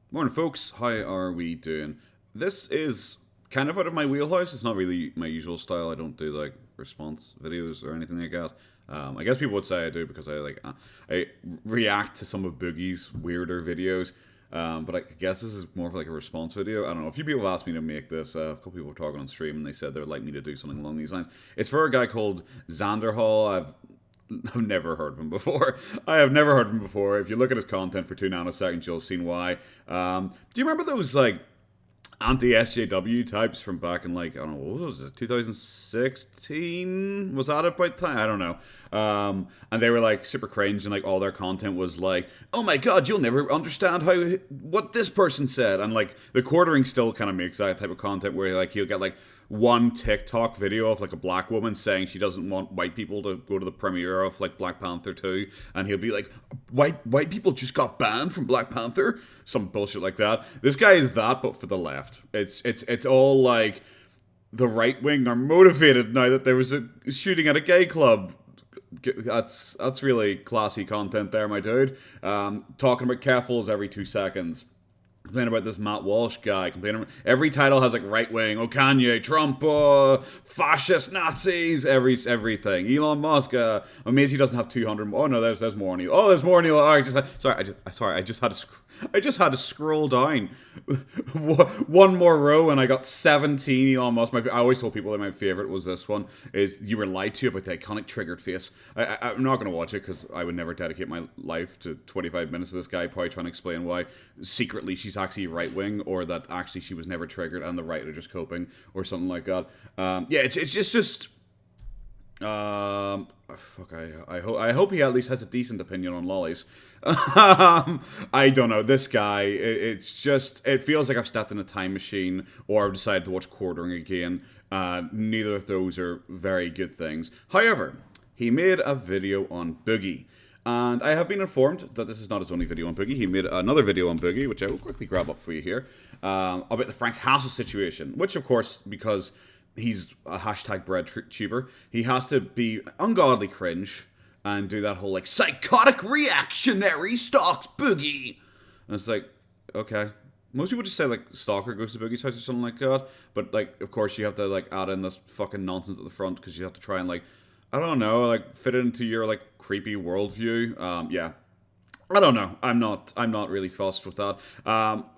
Morning, folks. How are we doing? This is kind of out of my wheelhouse. It's not really my usual style. I don't do like response videos or anything like that. I guess people would say I do because I react to some of Boogie's weirder videos. But I guess this is more of like a response video. I don't know. A few people have asked me to make this. A couple people were talking on stream and they said they would like me to do something along these lines. It's for a guy called Xanderhal. I've never heard of him before. I have never heard of him before. If you look at his content for 2 nanoseconds, you'll see why. Do you remember those like anti-SJW types from back in like, I don't know, what was it, 2016? Was that about time? I don't know. And they were like super cringe and like all their content was like, oh my god, you'll never understand what this person said. And like the quartering still kind of makes that type of content where like he'll get like one TikTok video of like a black woman saying she doesn't want white people to go to the premiere of like Black Panther 2, and he'll be like, white people just got banned from Black Panther, some bullshit like that. This guy is that, but for the left. It's all like the right wing are motivated now that there was a shooting at a gay club. That's really classy content there, my dude. Talking about careful's every 2 seconds. Complaining about this Matt Walsh guy. Complaining about, every title has like right wing, oh Kanye, Trump, fascist Nazis, everything. Elon Musk. I'm amazed he doesn't have 200. Oh no, there's Mornin. Oh, there's Mornin. Oh, I just had to scroll down one more row and I got 17 Elon Musk. I always told people that my favorite was this one. Is you were lied to about the iconic triggered face. I'm not going to watch it because I would never dedicate my life to 25 minutes of this guy probably trying to explain why secretly she's actually right wing, or that actually she was never triggered and the right are just coping or something like that. Yeah, it's just. Fuck. I hope he at least has a decent opinion on lollies. I don't know. This guy, it feels like I've stepped in a time machine, or I've decided to watch quartering again. Neither of those are very good things. However, he made a video on Boogie. And I have been informed that this is not his only video on Boogie. He made another video on Boogie, which I will quickly grab up for you here, about the Frank Hassel situation. Which, of course, because he's a hashtag bread tuber, he has to be ungodly cringe and do that whole like psychotic reactionary stalks Boogie. And it's like, okay. Most people just say like stalker goes to Boogie's house or something like that. But like, of course, you have to like add in this fucking nonsense at the front because you have to try and like, I don't know, like fit it into your like creepy worldview. Yeah. I don't know. I'm not really fussed with that.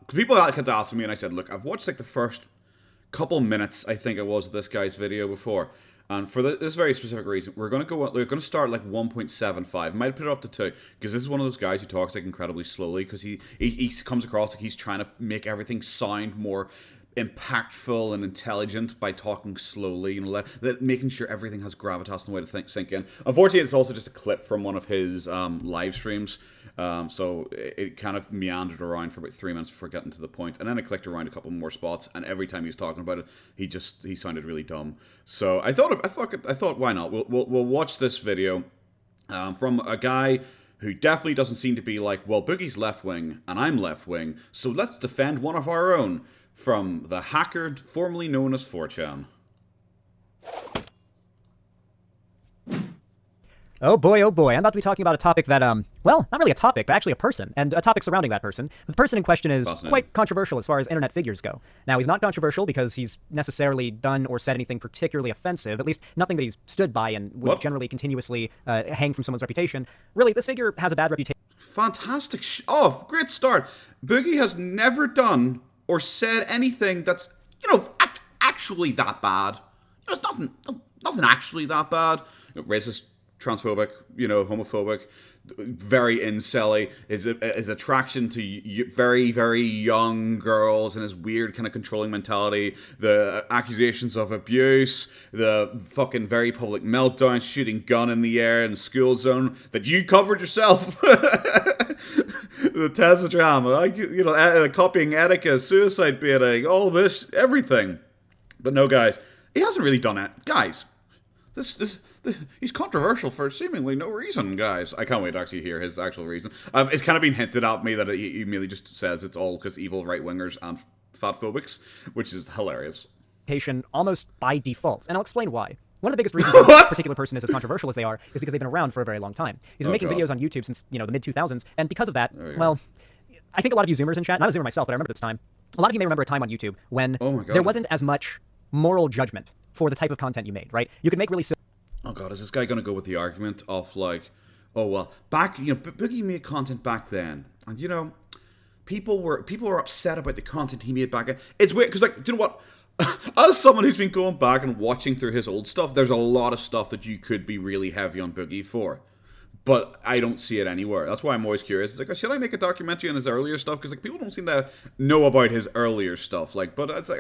People kept asking me, and I said, look, I've watched like the first couple minutes, I think it was, of this guy's video before. And for this very specific reason, we're going to start like 1.75. Might put it up to 2, because this is one of those guys who talks like incredibly slowly, because he comes across like he's trying to make everything sound more impactful and intelligent by talking slowly, you know, making sure everything has gravitas and way to sink in. Unfortunately, it's also just a clip from one of his live streams, so it kind of meandered around for about 3 minutes before getting to the point, and then I clicked around a couple more spots, and every time he was talking about it, he sounded really dumb. So I thought, why not? We'll watch this video from a guy who definitely doesn't seem to be like, well, Boogie's left wing and I'm left wing, so let's defend one of our own, from the hacker formerly known as 4chan. Oh boy, I'm about to be talking about a topic that, well, not really a topic, but actually a person, and a topic surrounding that person. The person in question is quite controversial as far as internet figures go. Now, he's not controversial because he's necessarily done or said anything particularly offensive, at least nothing that he's stood by and would generally continuously hang from someone's reputation. Really, this figure has a bad reputation. Fantastic. Oh, great start. Boogie has never done or said anything that's, actually that bad. It's nothing actually that bad. Racist, transphobic, homophobic, very incelly. His attraction to very, very young girls and his weird kind of controlling mentality, the accusations of abuse, the fucking very public meltdown, shooting gun in the air in the school zone that you covered yourself. The Tesla drama, copying etiquette, suicide baiting, all this, everything. But no, guys, he hasn't really done it. Guys, this he's controversial for seemingly no reason, guys. I can't wait to actually hear his actual reason. It's kind of been hinted at me that he merely just says it's all because evil right-wingers and fatphobics, which is hilarious. Almost by default, and I'll explain why. One of the biggest reasons this particular person is as controversial as they are is because they've been around for a very long time. He's been making videos on YouTube since, the mid-2000s, and because of that, well, I think a lot of you Zoomers in chat, and I'm a Zoomer myself, but I remember this time. A lot of you may remember a time on YouTube when there wasn't as much moral judgment for the type of content you made, right? You could make really silly... Oh god, is this guy gonna go with the argument of like, oh well, back, Boogie made content back then, and people were upset about the content he made back then. It's weird because, like, do you know what? As someone who's been going back and watching through his old stuff, there's a lot of stuff that you could be really heavy on Boogie for. But I don't see it anywhere. That's why I'm always curious. It's like, should I make a documentary on his earlier stuff? Because, like, people don't seem to know about his earlier stuff. Like, but it's like,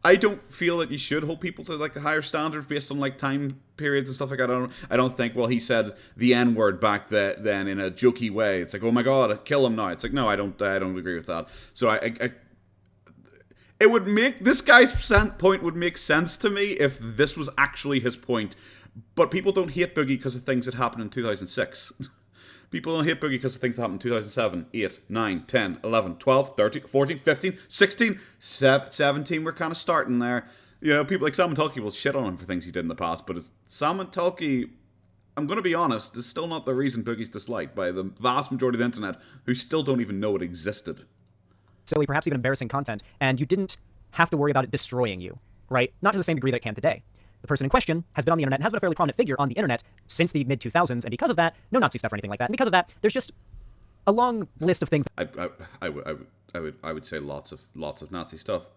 I don't feel that you should hold people to, like, higher standards based on, like, time periods and stuff like that. I don't think, well, he said the N-word back then in a jokey way. It's like, oh my god, kill him now. It's like, no, I don't agree with that. So it would make, this guy's point would make sense to me if this was actually his point. But people don't hate Boogie because of things that happened in 2006. People don't hate Boogie because of things that happened in 2007, 8, 9, 10, 11, 12, 13, 14, 15, 16, 17. We're kind of starting there. People like Sam and Tulkey will shit on him for things he did in the past, but Sam and Tulkey, I'm going to be honest, is still not the reason Boogie's disliked by the vast majority of the internet who still don't even know it existed. Silly, perhaps even embarrassing content, and you didn't have to worry about it destroying you, right? Not to the same degree that it can today. The person in question has been on the internet and has been a fairly prominent figure on the internet since the mid-2000s, and because of that, no Nazi stuff or anything like that. And because of that, there's just a long list of things. I would say lots of Nazi stuff.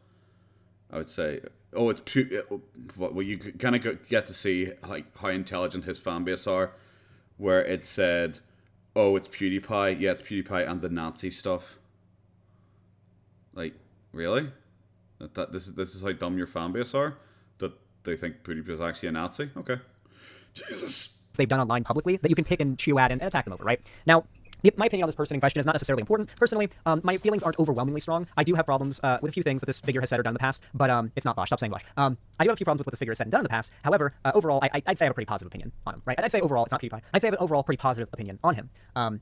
I would say, well, you kind of get to see like how intelligent his fan base are, where it said, oh, it's PewDiePie, yeah, it's PewDiePie and the Nazi stuff. Like, really? This is how dumb your fan base are? That they think PewDiePie is actually a Nazi? Okay. Jesus. They've done online publicly that you can pick and chew at and attack them over, right? Now, my opinion on this person in question is not necessarily important. Personally, my feelings aren't overwhelmingly strong. I do have problems with a few things that this figure has said or done in the past, but it's not Bosch. Stop saying Bosch. I do have a few problems with what this figure has said and done in the past. However, overall, I'd say I have a pretty positive opinion on him, right? I'd say overall, it's not PewDiePie. I'd say I have an overall pretty positive opinion on him.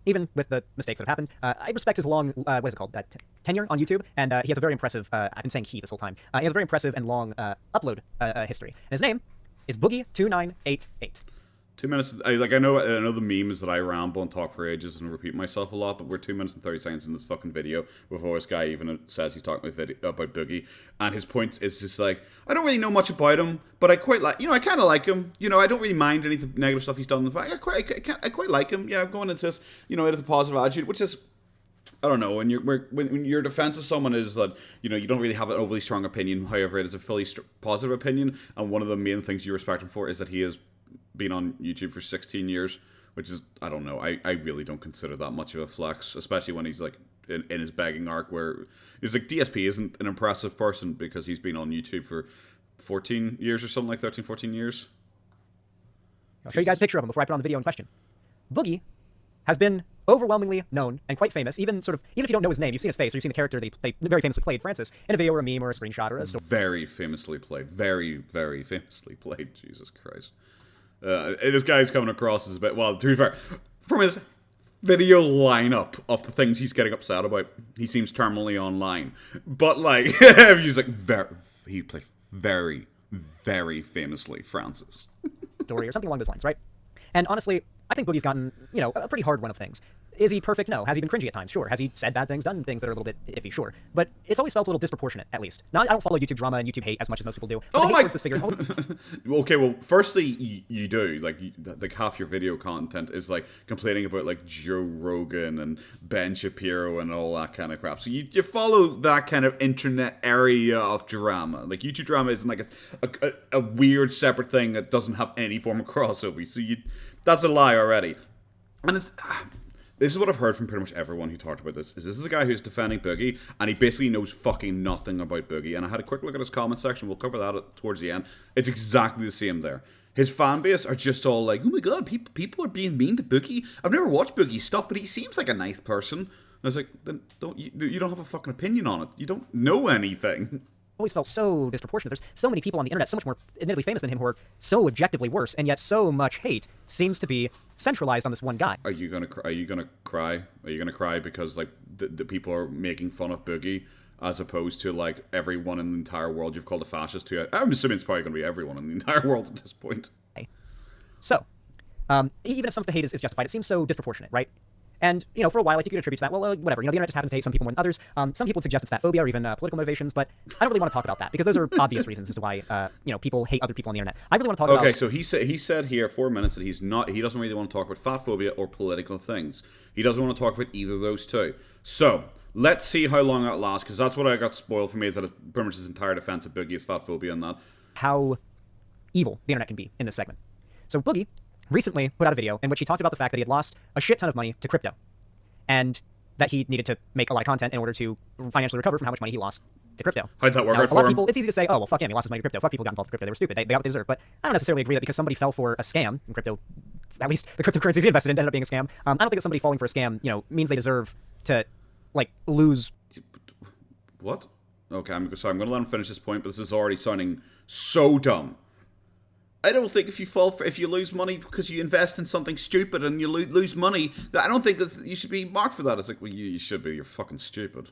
Even with the mistakes that have happened, I respect his long, what is it called, tenure on YouTube, and he has a very impressive, I've been saying he this whole time, he has a very impressive and long upload history. And his name is Boogie2988. 2 minutes. I know the meme is that I ramble and talk for ages and repeat myself a lot, but we're 2 minutes and 30 seconds in this fucking video before this guy even says he's talking about Boogie, and his point is just like, I don't really know much about him, but I quite like, I kind of like him. I don't really mind any negative stuff he's done in the past. I quite like him. Yeah, I'm going into this, it is a positive attitude, which is, I don't know, when your defense of someone is that, you don't really have an overly strong opinion, however, it is a fully positive opinion, and one of the main things you respect him for is that he has been on YouTube for 16 years, which is, I don't know, I really don't consider that much of a flex, especially when he's like in his begging arc where he's like, DSP isn't an impressive person because he's been on YouTube for 14 years or something, like 13, 14 years. I'll show you guys a picture of him before I put on the video in question. Boogie has been overwhelmingly known and quite famous, even if you don't know his name, you've seen his face or you've seen the character that he very famously played, Francis, in a video or a meme or a screenshot or a story. Very famously played. Very, very famously played. Jesus Christ. This guy's coming across as a bit, well, to be fair, from his video lineup of the things he's getting upset about, he seems terminally online. But, like, he's like, he played very, very famously Francis. Story or something along those lines, right? And honestly, I think Boogie's gotten, a pretty hard run of things. Is he perfect? No. Has he been cringy at times? Sure. Has he said bad things, done things that are a little bit iffy? Sure. But it's always felt a little disproportionate, at least. Now, I don't follow YouTube drama and YouTube hate as much as most people do. Oh my! This figure okay, well, firstly, you do. Like half your video content is like complaining about like Joe Rogan and Ben Shapiro and all that kind of crap. So you follow that kind of internet area of drama. Like YouTube drama isn't like a weird separate thing that doesn't have any form of crossover. So that's a lie already. And this is what I've heard from pretty much everyone who talked about this. This is a guy who's defending Boogie, and he basically knows fucking nothing about Boogie. And I had a quick look at his comment section. We'll cover that towards the end. It's exactly the same there. His fan base are just all like, oh my god, people are being mean to Boogie. I've never watched Boogie's stuff, but he seems like a nice person. And I was like, then you don't have a fucking opinion on it. You don't know anything. Always felt so disproportionate. There's so many people on the internet, so much more admittedly famous than him, who are so objectively worse, and yet so much hate seems to be centralized on this one guy. Are you gonna cry? Are you gonna cry because like the people are making fun of Boogie, as opposed to like everyone in the entire world you've called a fascist to? I'm assuming it's probably gonna be everyone in the entire world at this point. So, even if some of the hate is justified, it seems so disproportionate, right? And, you know, for a while, like, you could attribute to that, well, whatever, you know, the internet just happens to hate some people more than others. Some people would suggest it's fat phobia or even political motivations, but I don't really want to talk about that because those are obvious reasons as to why, you know, people hate other people on the internet. I really want to talk about... Okay, so he said here 4 minutes that he doesn't really want to talk about fat phobia or political things. He doesn't want to talk about either of those two. So, let's see how long that lasts, because that's what I got spoiled for me, is that it's pretty much his entire defense of Boogie is fat phobia and that. How evil the internet can be in this segment. So Boogie recently put out a video in which he talked about the fact that he had lost a shit ton of money to crypto, and that he needed to make a lot of content in order to financially recover from how much money he lost to crypto. How'd that work out for him? A lot of people, it's easy to say, oh, well, fuck him, he lost his money to crypto. Fuck people who got involved in crypto. They were stupid. They got what they deserve. But I don't necessarily agree that because somebody fell for a scam in crypto, at least the cryptocurrencies he invested in ended up being a scam. I don't think that somebody falling for a scam, you know, means they deserve to, like, lose. What? Okay, I'm going to let him finish this point, but this is already sounding so dumb. I don't think if you lose money because you invest in something stupid and you lose money, I don't think that you should be marked for that. It's like, well, you should be. You're fucking stupid.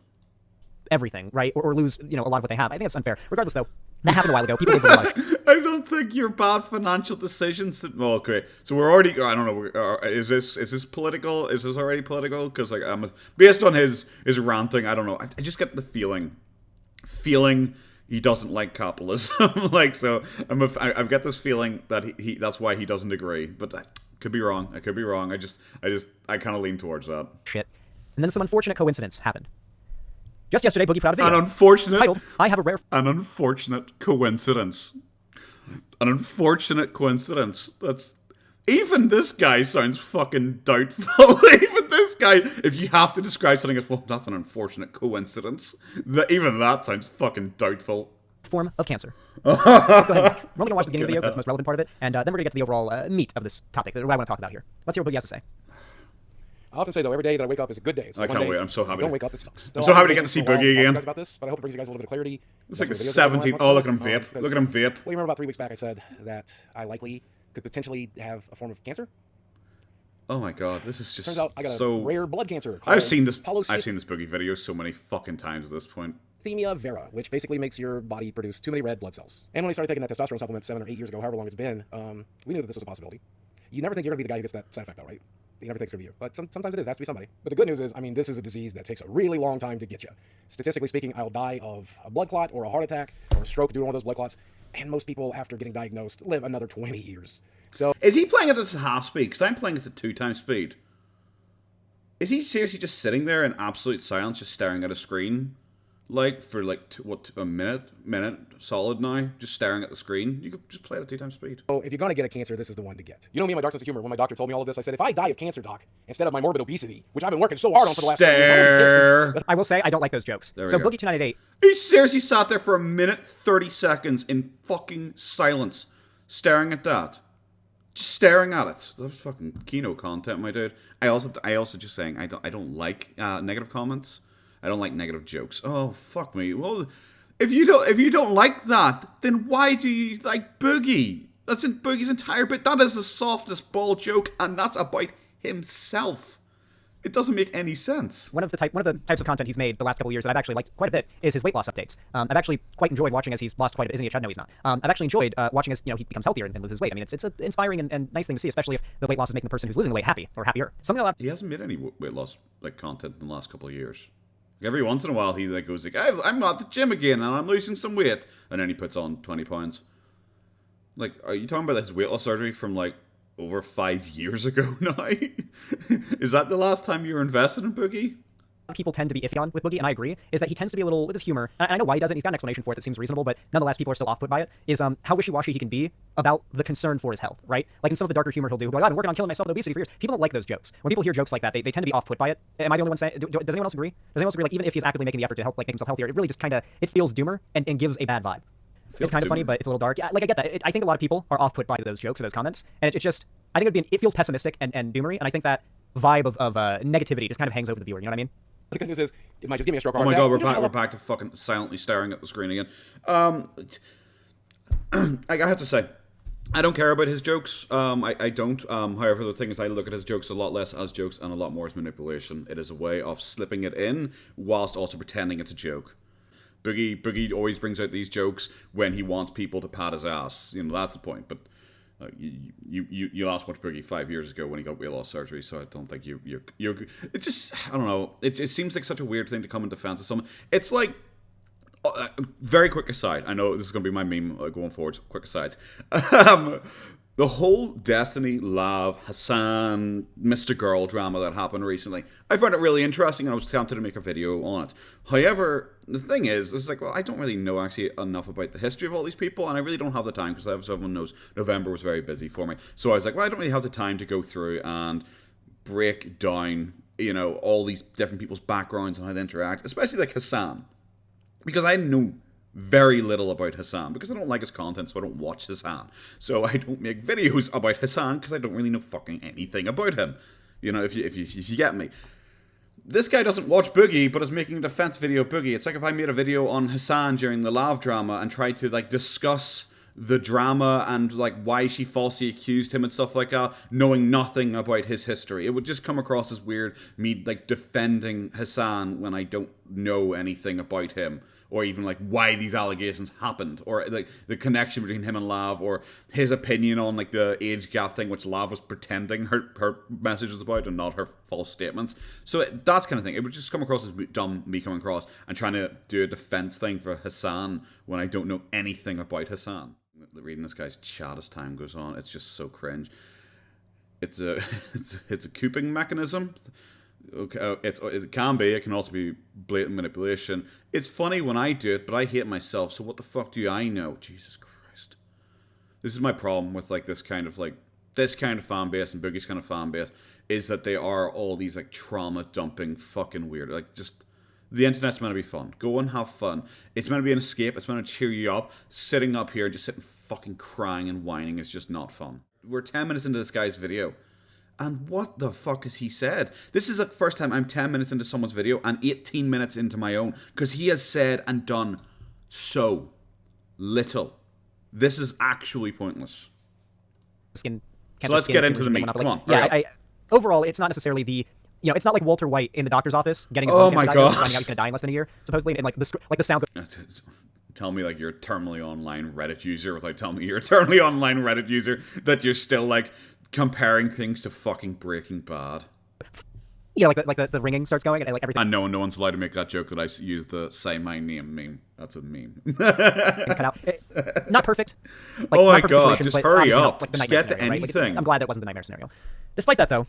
Everything, right? Or lose, you know, a lot of what they have. I think it's unfair. Regardless, though, that happened a while ago. People did life. I don't think your bad financial decisions. Well, okay, so we're already. I don't know. Is this political? Is this already political? Because like, based on his ranting, I don't know. I just get the feeling he doesn't like capitalism. Like, so I've got this feeling that he that's why he doesn't agree. But I could be wrong. I could be wrong. I kind of lean towards that. Shit. And then some unfortunate coincidence happened. Just yesterday, Boogie put out a video. An unfortunate titled, I have a rare... An unfortunate coincidence. An unfortunate coincidence. That's... Even this guy sounds fucking doubtful. Even this guy, if you have to describe something as, well, that's an unfortunate coincidence. Even that sounds fucking doubtful. Form of cancer. Let's go ahead and watch. We're only going to watch the beginning of the video because that's the most relevant part of it, and then we're going to get to the overall meat of this topic, what I want to talk about here. Let's hear what Boogie has to say. I often say, though, every day that I wake up is a good day. I can't wait. I'm so happy. Don't wake up, it sucks. I'm so happy to get to see Boogie again. About this, but I hope it brings you guys a little bit of clarity. It's like the 17th. Oh, look at him vape. Look at him vape. Well, you remember about 3 weeks back I said that I likely could potentially have a form of cancer? Oh my god, this is just Turns out I got so... a rare blood cancer. I've seen this Boogie video so many fucking times at this point. Leukemia vera, which basically makes your body produce too many red blood cells. And when we started taking that testosterone supplement 7 or 8 years ago, however long it's been, we knew that this was a possibility. You never think you're going to be the guy who gets that side effect, though, right? You never think it's going to be you. But sometimes it is. It has to be somebody. But the good news is, I mean, this is a disease that takes a really long time to get you. Statistically speaking, I'll die of a blood clot or a heart attack or a stroke due to one of those blood clots. And most people, after getting diagnosed, live another 20 years. So, is he playing at this half speed? Because I'm playing at 2x speed. Is he seriously just sitting there in absolute silence, just staring at a screen? Like, for like, a minute solid now, just staring at the screen? You could just play it at 2x speed. So if you're going to get a cancer, this is the one to get. You know me and my dark sense of humor. When my doctor told me all of this, I said, if I die of cancer, doc, instead of my morbid obesity, which I've been working so hard on for the last 10 years. I will say, I don't like those jokes. So Boogie2988. He seriously sat there for 1:30 in fucking silence, staring at that. Just staring at it. That's fucking Kino content, my dude. I also just saying, I don't like negative comments. I don't like negative jokes. Oh, fuck me. Well, if you don't like that, then why do you like Boogie? That's in Boogie's entire bit. That is the softest ball joke, and that's about himself. It doesn't make any sense. One of the types of content he's made the last couple of years that I've actually liked quite a bit is his weight loss updates. I've actually quite enjoyed watching as he's lost quite a bit. Isn't he a chud? No, he's not. I've actually enjoyed watching as, you know, he becomes healthier and loses weight. I mean, it's an inspiring and nice thing to see, especially if the weight loss is making the person who's losing the weight happy or happier. Something like that. He hasn't made any weight loss like content in the last couple of years. Every once in a while, he like goes like, I'm at the gym again and I'm losing some weight, and then he puts on 20 pounds. Like, are you talking about this weight loss surgery from like over 5 years ago now? Is that the last time you were invested in Boogie? People tend to be iffy on with Boogie, and I agree, is that he tends to be a little, with his humor, and I know why he does it, he's got an explanation for it that seems reasonable, but nonetheless people are still off-put by it, is how wishy-washy he can be about the concern for his health, right? Like in some of the darker humor he'll do, he'll be like, I've been working on killing myself with obesity for years. People don't like those jokes. When people hear jokes like that, they tend to be off-put by it. Am I the only one saying, does anyone else agree? Does anyone else agree, like, even if he's actively making the effort to help, like, make himself healthier, it really just kind of, it feels doomer and gives a bad vibe. It's kind of funny, but it's a little dark. Yeah, like, I get that. I think a lot of people are off-put by those jokes or those comments, and it just, I think it feels pessimistic and doomery, and I think that vibe of negativity just kind of hangs over the viewer, you know what I mean? The good news is, it might just give me a stroke. Oh my god, we're back to fucking silently staring at the screen again. I have to say, I don't care about his jokes. I don't. However, the thing is, I look at his jokes a lot less as jokes and a lot more as manipulation. It is a way of slipping it in whilst also pretending it's a joke. Boogie always brings out these jokes when he wants people to pat his ass. You know, that's the point. But You last watched Boogie 5 years ago when he got weight loss surgery, so I don't think you're it just, I don't know, it seems like such a weird thing to come in defense of someone. It's like, very quick aside, I know this is going to be my meme going forward, so quick asides. The whole Destiny, Lav, Hassan, Mr. Girl drama that happened recently, I found it really interesting and I was tempted to make a video on it. However, the thing is, it's like, well, I don't really know actually enough about the history of all these people, and I really don't have the time, because as everyone knows, November was very busy for me. So I was like, well, I don't really have the time to go through and break down, you know, all these different people's backgrounds and how they interact, especially like Hassan. Because I know very little about Hassan, because I don't like his content, so I don't watch Hassan. So I don't make videos about Hassan, because I don't really know fucking anything about him. You know, if you get me. This guy doesn't watch Boogie, but is making a defense video of Boogie. It's like if I made a video on Hassan during the Lav drama and tried to, like, discuss the drama and, like, why she falsely accused him and stuff like that, knowing nothing about his history. It would just come across as weird, me, like, defending Hassan when I don't know anything about him, or even, like, why these allegations happened, or, like, the connection between him and Lav, or his opinion on, like, the age gap thing, which Lav was pretending her message was about and not her false statements. So that's kind of thing. It would just come across as dumb, me coming across and trying to do a defense thing for Hassan when I don't know anything about Hassan. Reading this guy's chat as time goes on, it's just so cringe. It's a it's a coping mechanism. Okay, it can be. It can also be blatant manipulation. It's funny when I do it, but I hate myself. So what the fuck do I know? Jesus Christ. This is my problem with like this kind of fan base and Boogie's kind of fan base, is that they are all these like trauma dumping fucking weird. Like, just, the internet's meant to be fun. Go and have fun. It's meant to be an escape. It's meant to cheer you up. Sitting up here and just sitting fucking crying and whining is just not fun. We're 10 minutes into this guy's video, and what the fuck has he said? This is the first time I'm 10 minutes into someone's video and 18 minutes into my own, because he has said and done so little. This is actually pointless. So let's get into the meat. Come on. Yeah, overall, it's not necessarily the... You know, it's not like Walter White in the doctor's office getting his lung cancer diagnosis, finding out he's going to die in less than a year, supposedly, and like the sound... Tell me like you're a terminally online Reddit user without telling me you're a terminally online Reddit user, that you're still like comparing things to fucking Breaking Bad. Yeah, like the ringing starts going and like everything. And no one's allowed to make that joke that I use the "say my name" meme. That's a meme. Cut out. Not perfect. Like, oh my god! Just hurry up. Just get to scenario, anything. Right? Like, I'm glad that wasn't the nightmare scenario. Despite that, though,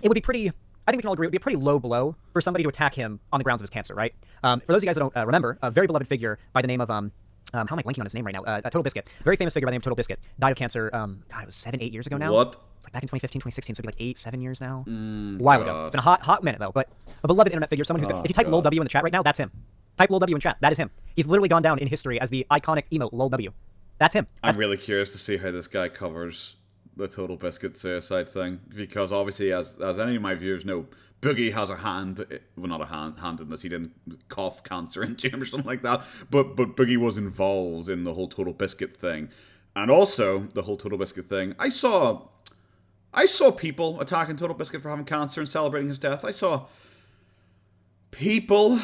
it would be pretty... I think we can all agree it would be a pretty low blow for somebody to attack him on the grounds of his cancer, right? For those of you guys that don't remember, a very beloved figure by the name of, how am I blanking on his name right now? Total Biscuit. Very famous figure by the name of Total Biscuit. Died of cancer, God, it was 7-8 years ago now. What? It's like back in 2015, 2016, so it'd be like 8-7 years now. A while ago. It's been a hot minute, though. But a beloved internet figure, someone who's if you type LOL W in the chat right now, that's him. Type LOL W in chat, that is him. He's literally gone down in history as the iconic emote LOL W. That's him. I'm really curious to see how this guy covers the Total Biscuit suicide thing, because obviously, as any of my viewers know, Boogie has a hand, well, not a hand in this, he didn't cough cancer into him or something like that, but Boogie was involved in the whole Total Biscuit thing. And also, the whole Total Biscuit thing, I saw people attacking Total Biscuit for having cancer and celebrating his death. I saw people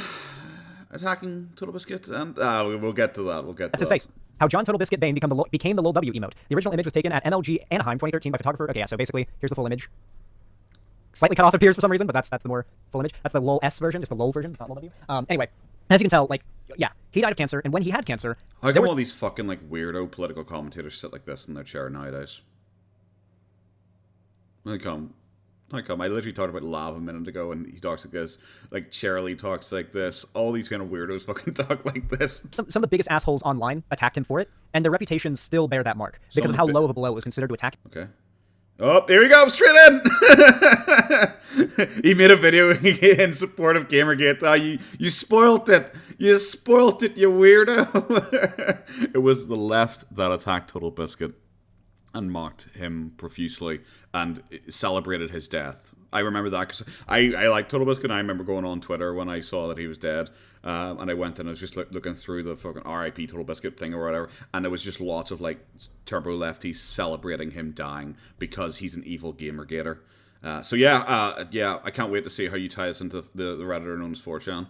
attacking Total Biscuit, and we'll get to that. That's his face. How John Total Biscuit Bane became the LOL W emote. The original image was taken at MLG Anaheim 2013 by photographer. Okay, yeah, so basically, here's the full image. Slightly cut off appears for some reason, but that's the more full image. That's the LOL S version, just the LOL version. It's not LOL W. Anyway, as you can tell, like, yeah, he died of cancer, and when he had cancer... How come all these fucking, like, weirdo political commentators sit like this in their chair nowadays? How come? I literally talked about Lav a minute ago, and he talks like this. Like, Charlie talks like this. All these kind of weirdos fucking talk like this. Some of the biggest assholes online attacked him for it, and their reputations still bear that mark, because of how low of a blow it was considered to attack him. Okay. Oh, here we go, straight in! He made a video in support of Gamergate. Oh, you spoilt it! You spoilt it, you weirdo! It was the left that attacked Total Biscuit and mocked him profusely and celebrated his death. I remember that because I like Total Biscuit, and I remember going on Twitter when I saw that he was dead, and I went and I was just looking through the fucking RIP Total Biscuit thing or whatever, and there was just lots of like turbo lefties celebrating him dying because he's an evil gamer-gator. So yeah, I can't wait to see how you tie this into the Redditor known as 4chan.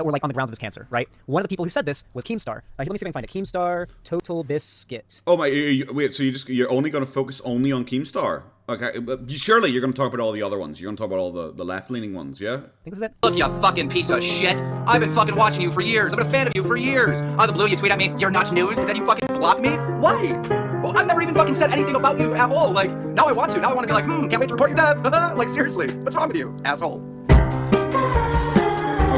or like on the grounds of his cancer, right? One of the people who said this was Keemstar. Let me see if I can find it. Keemstar Total Biscuit. Oh my! Wait, so you're only going to focus only on Keemstar? Okay, surely you're going to talk about all the other ones. You're going to talk about all the left-leaning ones, yeah? I think this is it. Look, you fucking piece of shit. I've been fucking watching you for years. I've been a fan of you for years. Out of the blue, you tweet at me, "You're not news," and then you fucking block me? Why? Well, I've never even fucking said anything about you at all. Like, now I want to. Now I want to be like, can't wait to report your death. Like, seriously, what's wrong with you, asshole?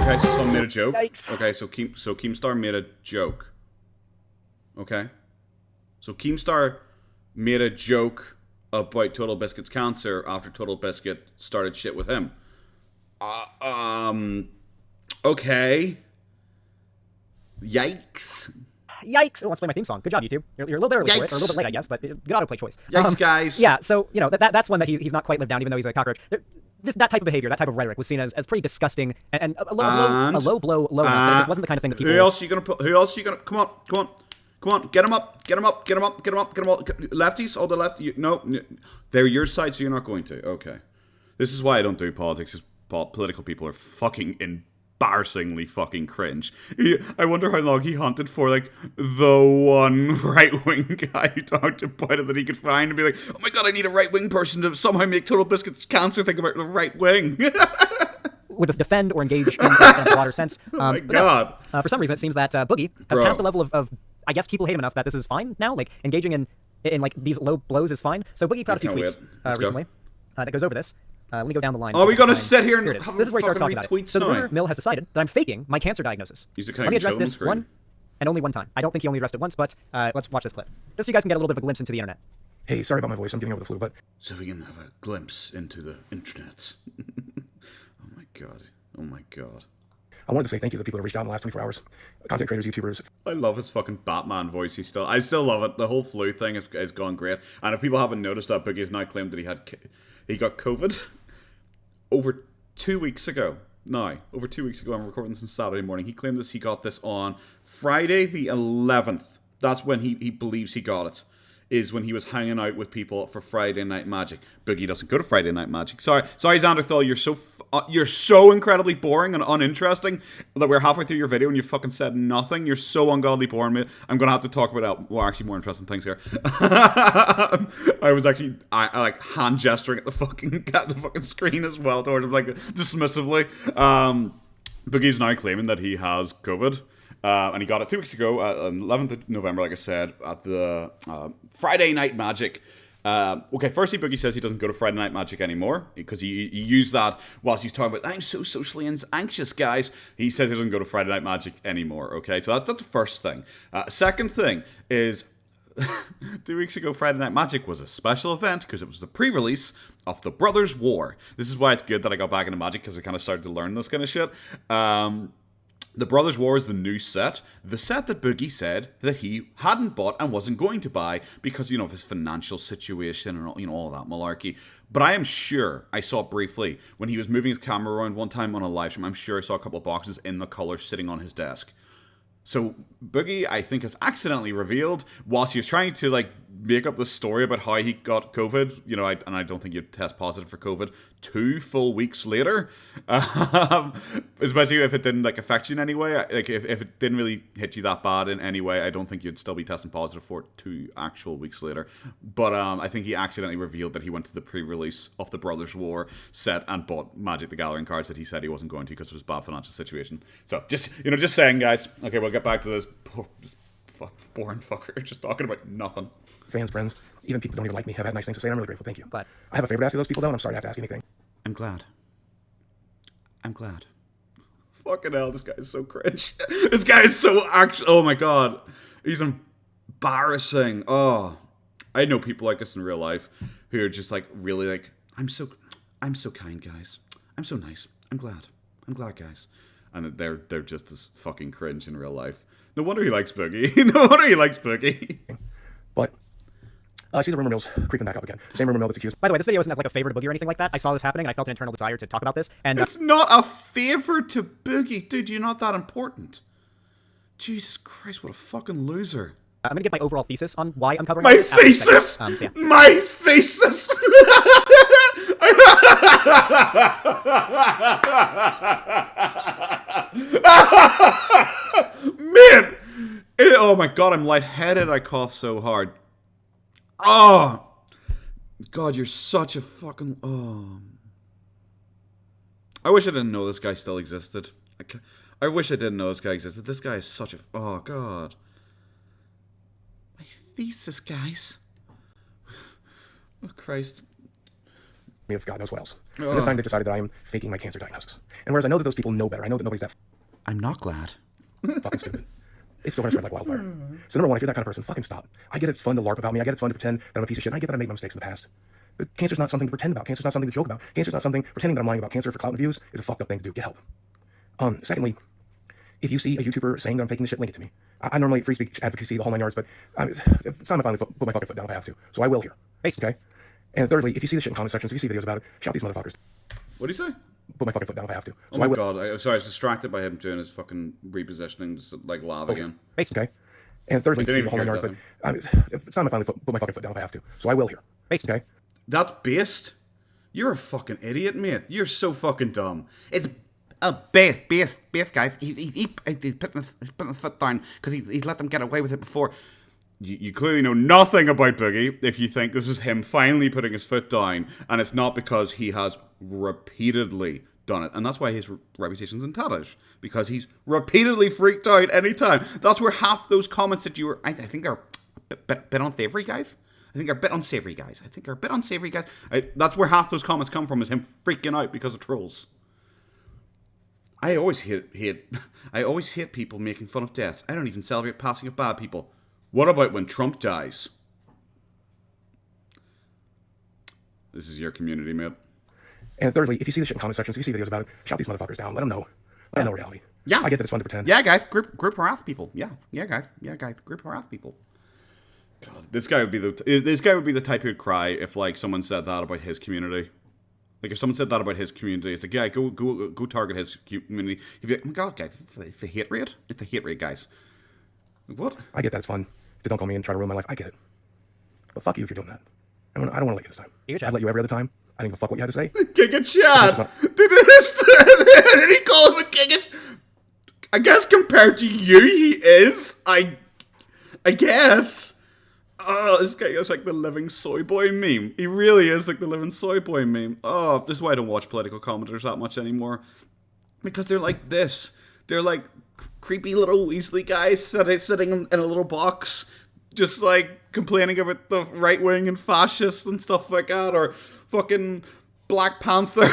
Okay, so someone made a joke. Yikes. Okay, so Keemstar made a joke. Okay, so Keemstar made a joke about Total Biscuit's cancer after Total Biscuit started shit with him. Okay. Yikes. Yikes! Oh, let's play my theme song. Good job, YouTube. You're a little bit early for it, or a little bit late, I guess, but good autoplay choice. Yikes, guys. Yeah, so, you know, that's one that he's not quite lived down, even though he's a cockroach. That type of behavior, that type of rhetoric was seen as pretty disgusting and a low blow, low enough. It wasn't the kind of thing that people... Who else are you gonna... Come on. Get him up. Lefties, all the left... No, they're your side, so you're not going to. Okay. This is why I don't do politics, because political people are fucking embarrassingly fucking cringe. I wonder how long he hunted for, like, the one right-wing guy who talked about it that he could find and be like, oh my god, I need a right-wing person to somehow make Total Biscuit's cancer think about the right wing. Would defend or engage in a broader sense. Oh my god. No, for some reason, it seems that Boogie has passed a level of, I guess people hate him enough that this is fine now. Like, engaging in like, these low blows is fine. So Boogie put out a few tweets recently that goes over this. Let me go down the line. Are we going to sit here and Here it is. This is where he starts talking about it. So the rumor mill has decided that I'm faking my cancer diagnosis. Let me address this one and only one time. I don't think he only addressed it once, but let's watch this clip. Just so you guys can get a little bit of a glimpse into the internet. Hey, sorry about my voice. I'm getting over the flu, but... So we can have a glimpse into the internet. Oh my god. Oh my god. I wanted to say thank you to the people that reached out in the last 24 hours. Content creators, YouTubers. I love his fucking Batman voice. I still love it. The whole flu thing has gone great. And if people haven't noticed that, Boogie has now claimed that he got COVID over 2 weeks ago. Over 2 weeks ago, I'm recording this on Saturday morning. He claimed he got this on Friday the 11th. That's when he believes he got it. Is when he was hanging out with people for Friday Night Magic. Boogie doesn't go to Friday Night Magic. Sorry, Xanderhal, you're so incredibly boring and uninteresting that we're halfway through your video and you fucking said nothing. You're so ungodly boring, mate. I'm gonna have to talk about actually more interesting things here. I was actually I like hand gesturing at the fucking screen as well towards him, like, dismissively. Boogie's now claiming that he has COVID. And he got it 2 weeks ago, 11th of November, like I said, at the Friday Night Magic. Okay, firstly, Boogie says he doesn't go to Friday Night Magic anymore because he used that whilst he's talking about, I'm so socially anxious, guys. He says he doesn't go to Friday Night Magic anymore, okay? So that's the first thing. Second thing is, 2 weeks ago, Friday Night Magic was a special event because it was the pre-release of The Brothers War. This is why it's good that I got back into Magic, because I kind of started to learn this kind of shit. The Brothers War is the new set. The set that Boogie said that he hadn't bought and wasn't going to buy because, of his financial situation and, all that malarkey. But I am sure I saw it briefly when he was moving his camera around one time on a live stream. I'm sure I saw a couple of boxes in the color sitting on his desk. So Boogie, I think, has accidentally revealed, whilst he was trying to, like, make up the story about how he got COVID, and I don't think you'd test positive for COVID 2 full weeks later, especially if it didn't, like, affect you in any way. Like, if it didn't really hit you that bad in any way, I don't think you'd still be testing positive for it 2 actual weeks later. But I think he accidentally revealed that he went to the pre-release of the Brothers War set and bought Magic the Gathering cards that he said he wasn't going to because of his bad financial situation. So, just saying, guys. Okay, we'll get back to this boring fucker just talking about nothing. Fans, friends, even people who don't even like me have had nice things to say, and I'm really grateful. Thank you. But I have a favor to ask you those people, though, and I'm sorry to have to ask anything. I'm glad. Fucking hell, this guy is so cringe. This guy is so oh my god. He's embarrassing. Oh. I know people like this in real life who are just, like, really, like, I'm so kind, guys. I'm so nice. I'm glad, guys. And they're just as fucking cringe in real life. No wonder he likes Boogie. But I see the rumor mill's creeping back up again. Same rumor mill that's accused. By the way, this video isn't as like a favor to Boogie or anything like that. I saw this happening and I felt an internal desire to talk about this. And it's not a favor to Boogie, dude. You're not that important. Jesus Christ, what a fucking loser. I'm gonna give my overall thesis on why I'm covering my this. Thesis. Yeah. My thesis. Man! Oh my god, I'm lightheaded. I cough so hard. Oh! God, you're such a fucking... Oh. I wish I didn't know this guy still existed. I wish I didn't know this guy existed. This guy is such a... Oh, God. My thesis, guys. Oh, Christ. Me of God knows what else. And this time they decided that I am faking my cancer diagnosis. And whereas I know that those people know better, I know that nobody's that I'm not glad. fucking stupid. It's still gonna spread like wildfire. So number one, if you're that kind of person, fucking stop. I get it's fun to LARP about me. I get it's fun to pretend that I'm a piece of shit. And I get that I made my mistakes in the past. But cancer's not something to pretend about. Cancer's not something to joke about. Cancer's not something pretending that I'm lying about. Cancer for clout and views is a fucked up thing to do. Get help. Secondly, if you see a YouTuber saying that I'm faking this shit, link it to me. I normally free speech advocacy the whole 9 yards, but it's time to finally put my fucking foot down if I have to. So I will here. Okay? And thirdly, if you see this shit in comment sections, if you see videos about it, shout these motherfuckers. What do you say? Put my fucking foot down if I have to. So oh my god, sorry, I was distracted by him doing his fucking repositioning, just like lava again. Okay? And thirdly, if you see the whole 9 yards, but it's time to finally put my fucking foot down if I have to. So I will here. Okay? That's based? You're a fucking idiot, mate. You're so fucking dumb. It's based, guys. He's putting his foot down because he's let them get away with it before. You clearly know nothing about Boogie if you think this is him finally putting his foot down, and it's not because he has repeatedly done it. And that's why his reputation's in tatters, because he's repeatedly freaked out anytime. That's where half those comments that you were... I think they're a bit unsavory, guys. I think they're a bit unsavory, guys. That's where half those comments come from, is him freaking out because of trolls. I always hate people making fun of deaths. I don't even celebrate passing of bad people. What about when Trump dies? This is your community, mate. And thirdly, if you see the shit in comment sections, if you see videos about it, shout these motherfuckers down. Let them know. Let them know reality. Yeah. I get that it's fun to pretend. Yeah, guys. Group harass people. Yeah, guys. Group harass people. God, this guy would be the type who'd cry if like someone said that about his community. Like if someone said that about his community, it's like, yeah, go target his community. He'd be like, oh my god, guys, it's the hate rate. It's the hate rate, guys. Like, what? I get that it's fun to dunk on me and try to ruin my life. I get it. But fuck you if you're doing that. I don't want to let you this time. I'd let you every other time. I didn't give a fuck what you had to say. Giga Chad! Did he call him a Giga? I guess compared to you, he is. I guess. Oh, this guy is like the living soy boy meme. He really is like the living soy boy meme. Oh, this is why I don't watch political commenters that much anymore. Because they're like this. They're like creepy little Weasley guys sitting in a little box, just like complaining about the right wing and fascists and stuff like that, or fucking Black Panther,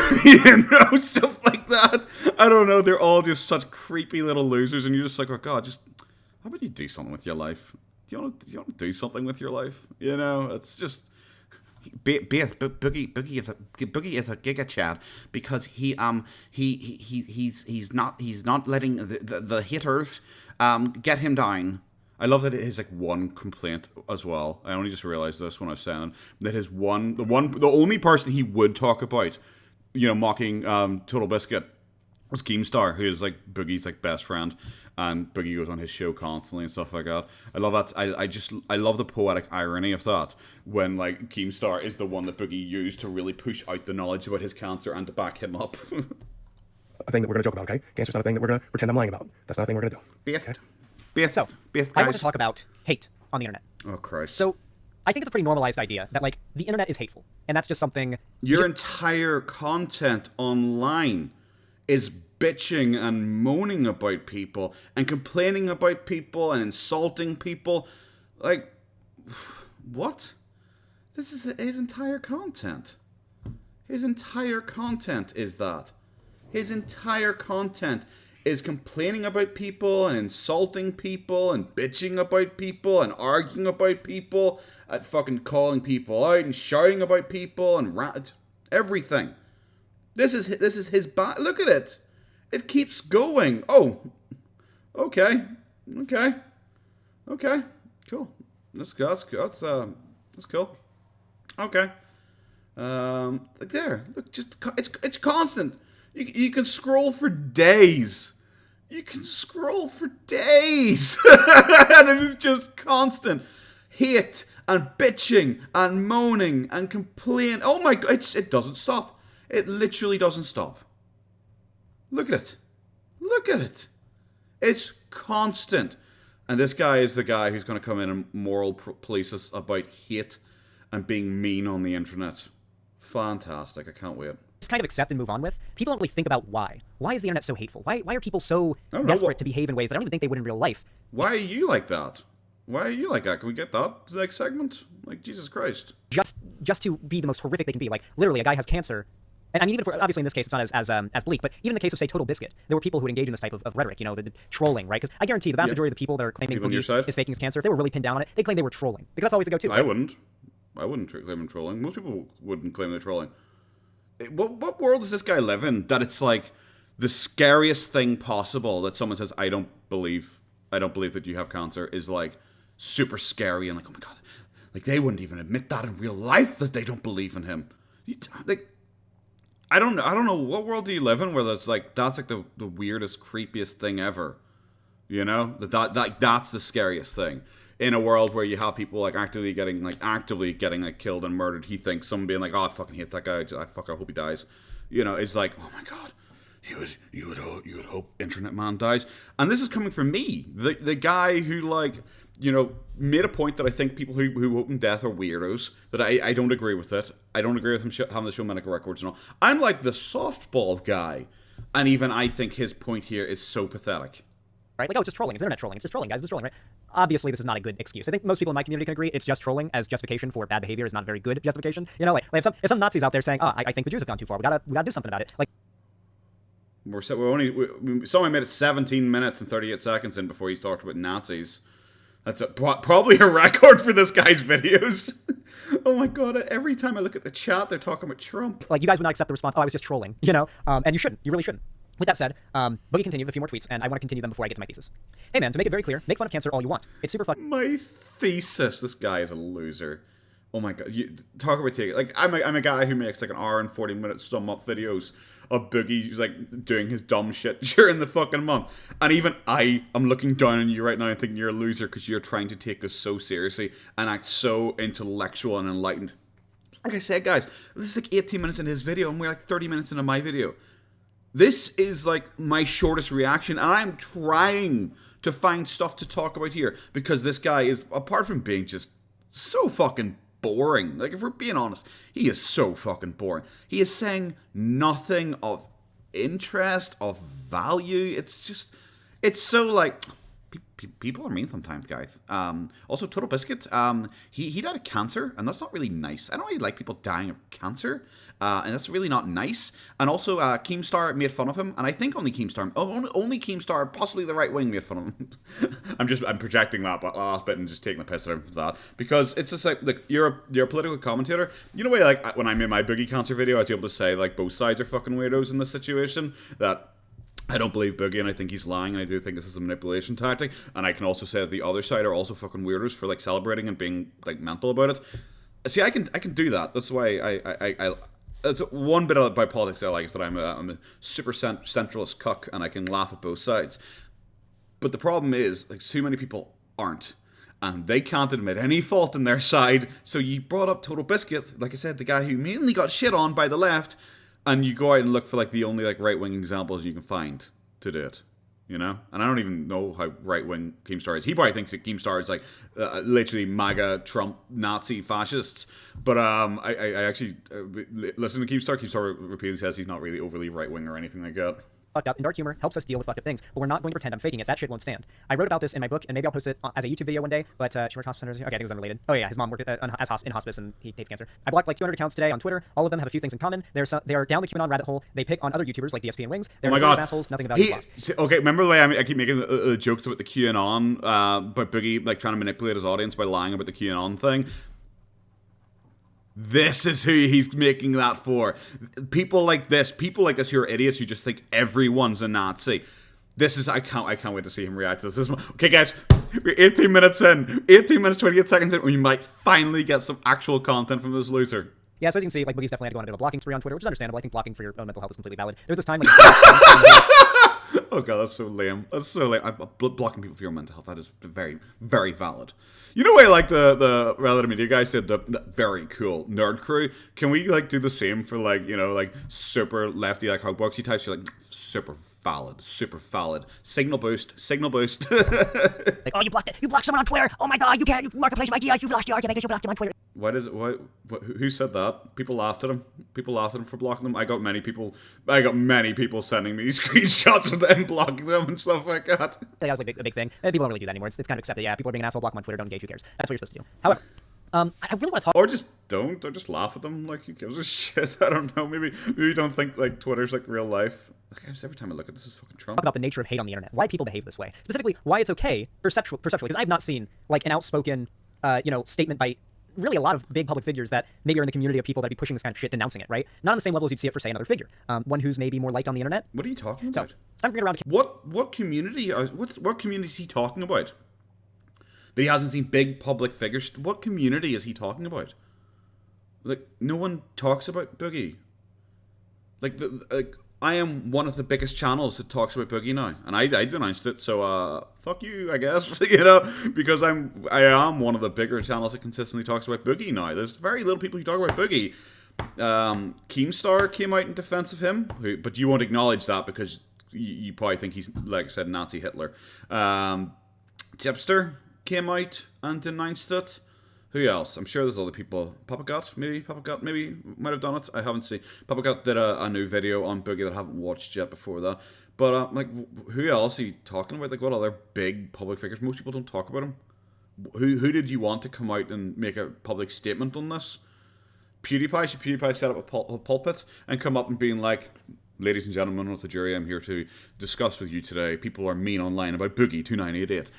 stuff like that. I don't know. They're all just such creepy little losers, and you're just like, oh god, just how about you do something with your life? Do you want to do something with your life? You know, it's just. Boogie is a Giga Chad because he's not letting the haters get him down. I love that it is like one complaint as well. I only just realized this when I was saying that the only person he would talk about, mocking Total Biscuit, was Keemstar, who is like Boogie's like best friend, and Boogie goes on his show constantly and stuff like that. I love that. I love the poetic irony of that, when like Keemstar is the one that Boogie used to really push out the knowledge about his cancer and to back him up. A thing that we're gonna joke about, okay? Cancer's not a thing that we're gonna pretend I'm lying about. That's not a thing we're gonna do. So, I want to talk about hate on the internet. Oh Christ. So, I think it's a pretty normalized idea that like the internet is hateful, and that's just something. Your entire content online is bitching and moaning about people and complaining about people and insulting people. Like, what? This is his entire content. His entire content is that. His entire content is complaining about people and insulting people and bitching about people and arguing about people and fucking calling people out and shouting about people and everything. This is his look at it. It keeps going. Oh, okay, cool. That's cool. Okay. There. Look, just it's constant. You can scroll for days. You can scroll for days, and it is just constant hate and bitching and moaning and complain. Oh my god, it doesn't stop. It literally doesn't stop. Look at it. Look at it. It's constant. And this guy is the guy who's going to come in and moral police us about hate and being mean on the internet. Fantastic. I can't wait. Just kind of accept and move on with. People don't really think about why. Why is the internet so hateful? Why are people so desperate to behave in ways that I don't even think they would in real life? Why are you like that? Why are you like that? Can we get that like segment? Like, Jesus Christ. Just to be the most horrific they can be. Like, literally, a guy has cancer. And I mean, even if obviously in this case it's not as bleak, but even in the case of, say, Total Biscuit, there were people who would engage in this type of rrhetoric, you know, the trolling, right? Because I guarantee the vast majority of the people that are claiming Boogie is faking his cancer, if they were really pinned down on it, they claim they were trolling. Because that's always the go-to. I wouldn't claim I'm trolling. Most people wouldn't claim they're trolling. What world does this guy live in that it's like the scariest thing possible that someone says, I don't believe that you have cancer, is like super scary and like, oh my God, like they wouldn't even admit that in real life that they don't believe in him. Like, I don't know what world do you live in where that's like the weirdest, creepiest thing ever. You know? That's the scariest thing. In a world where you have people like actively getting killed and murdered, he thinks someone being like, "Oh, I fucking hate that guy. I hope he dies." You know, it's like, "Oh my God, you would hope Internet Man dies." And this is coming from me, the guy who, like, you know, made a point that I think people who hope in death are weirdos. That I don't agree with it. I don't agree with him having to show medical records and all. I'm like the softball guy, and even I think his point here is so pathetic. Right? Like, oh, it's just trolling. It's internet trolling. It's just trolling, guys. It's just trolling, right? Obviously, this is not a good excuse. I think most people in my community can agree it's just trolling as justification for bad behavior is not a very good justification. You know, like if some Nazis out there saying, oh, I think the Jews have gone too far. We gotta do something about it. Like, someone made it 17 minutes and 38 seconds in before he talked about Nazis. That's probably a record for this guy's videos. Oh my God, every time I look at the chat, they're talking about Trump. Like, you guys would not accept the response, oh, I was just trolling, you know? And you shouldn't. You really shouldn't. With that said, Boogie continued with a few more tweets, and I want to continue them before I get to my thesis. Hey man, to make it very clear, make fun of cancer all you want. It's super fucking... My thesis. This guy is a loser. Oh my God. Talk about taking... Like, I'm a guy who makes like an hour and 40 minute sum up videos of Boogie like doing his dumb shit during the fucking month. And even I am looking down on you right now and thinking you're a loser because you're trying to take this so seriously and act so intellectual and enlightened. Like I said, guys, this is like 18 minutes into his video and we're like 30 minutes into my video. This is like my shortest reaction, and I'm trying to find stuff to talk about here because this guy is, apart from being just so fucking boring, like if we're being honest, he is so fucking boring. He is saying nothing of interest, of value. It's so like, people are mean sometimes, guys. Also, Total Biscuit, he died of cancer, and that's not really nice. I don't really like people dying of cancer. And that's really not nice. And also, Keemstar made fun of him, and I think only Keemstar, possibly the right wing, made fun of him. I'm projecting that last bit and just taking the piss out of that because it's just like, look, you're a political commentator. You know, like when I made my Boogie cancer video, I was able to say like both sides are fucking weirdos in this situation. That I don't believe Boogie, and I think he's lying, and I do think this is a manipulation tactic. And I can also say that the other side are also fucking weirdos for like celebrating and being like mental about it. See, I can do that. That's why I that's one bit about politics I like, is that I'm a super centralist cuck and I can laugh at both sides. But the problem is, like, so many people aren't. And they can't admit any fault in their side. So you brought up Total Biscuit, like I said, the guy who mainly got shit on by the left, and you go out and look for like the only like right-wing examples you can find to do it. You know? And I don't even know how right-wing Keemstar is. He probably thinks that Keemstar is like literally MAGA, Trump, Nazi, fascists. But I actually listen to Keemstar. Keemstar repeatedly says he's not really overly right-wing or anything like that. Fucked up, and dark humor helps us deal with fucked up things, but we're not going to pretend I'm faking it. That shit won't stand. I wrote about this in my book, and maybe I'll post it as a YouTube video one day, but she worked hospice centers. Okay, I think it was unrelated. Oh yeah, his mom worked in hospice, and he hates cancer. I blocked like 200 accounts today on Twitter. All of them have a few things in common. They are down the QAnon rabbit hole. They pick on other YouTubers like DSP and Wings. They're assholes. Nothing about it. Okay, remember the way I keep making jokes about the QAnon, but Boogie like trying to manipulate his audience by lying about the QAnon thing? This is who he's making that for. People like this who are idiots who just think everyone's a Nazi. This is, I can't wait to see him react to this. Okay, guys, we're 18 minutes in. 18 minutes, 28 seconds in, we might finally get some actual content from this loser. Yeah, so as you can see, like, Boogie's definitely had to go on a bit of a blocking spree on Twitter, which is understandable. I think blocking for your own mental health is completely valid. There was this time, like... Oh god, that's so lame. That's so lame. Blocking people for your mental health, that is very, very valid. You know what, like the relative media guy said, the very cool nerd crew. Can we like do the same for like, you know, like super lefty, like hugboxy types? You're like super valid, super valid. Signal boost, signal boost. Like, oh, you blocked someone on Twitter. Oh my God, you can't. You marketplace of ideas. You've lost your argument because you blocked him on Twitter. Who said that? People laughed at him. People laughed at him for blocking them. I got many people sending me screenshots of them blocking them and stuff like that. That was like a big thing. And people don't really do that anymore. It's kind of accepted. Yeah, people are being an asshole, block them on Twitter, don't engage, who cares? That's what you're supposed to do. However, I really want to talk. Or just don't, or just laugh at them. Like, who gives a shit? I don't know. Maybe you don't think like Twitter's like real life. Like, every time I look at this is fucking Trump. Talk about the nature of hate on the internet, why people behave this way, specifically why it's okay perceptually, because I've not seen like an outspoken, statement by really a lot of big public figures that maybe are in the community of people that be pushing this kind of shit, denouncing it, right? Not on the same level as you'd see it for, say, another figure, one who's maybe more liked on the internet. What are you talking about? So, it's time to get around to what community? What community is he talking about? That he hasn't seen big public figures. What community is he talking about? Like, no one talks about Boogie. Like I am one of the biggest channels that talks about Boogie now, and I denounced it. So fuck you, I guess. Because I am one of the bigger channels that consistently talks about Boogie now. There's very little people who talk about Boogie. Keemstar came out in defense of him, but you won't acknowledge that because you probably think he's, like I said, Nazi Hitler. Tipster came out and denounced it. Who else? I'm sure there's other people. Papa Gut maybe might have done it. I haven't seen. Papa Gut did a new video on Boogie that I haven't watched yet before that. But like, who else are you talking about? Like, what other big public figures? Most people don't talk about him. Who did you want to come out and make a public statement on this? PewDiePie? Should PewDiePie set up a pulpit and come up and being like, ladies and gentlemen of the jury, I'm here to discuss with you today. People are mean online about Boogie2988.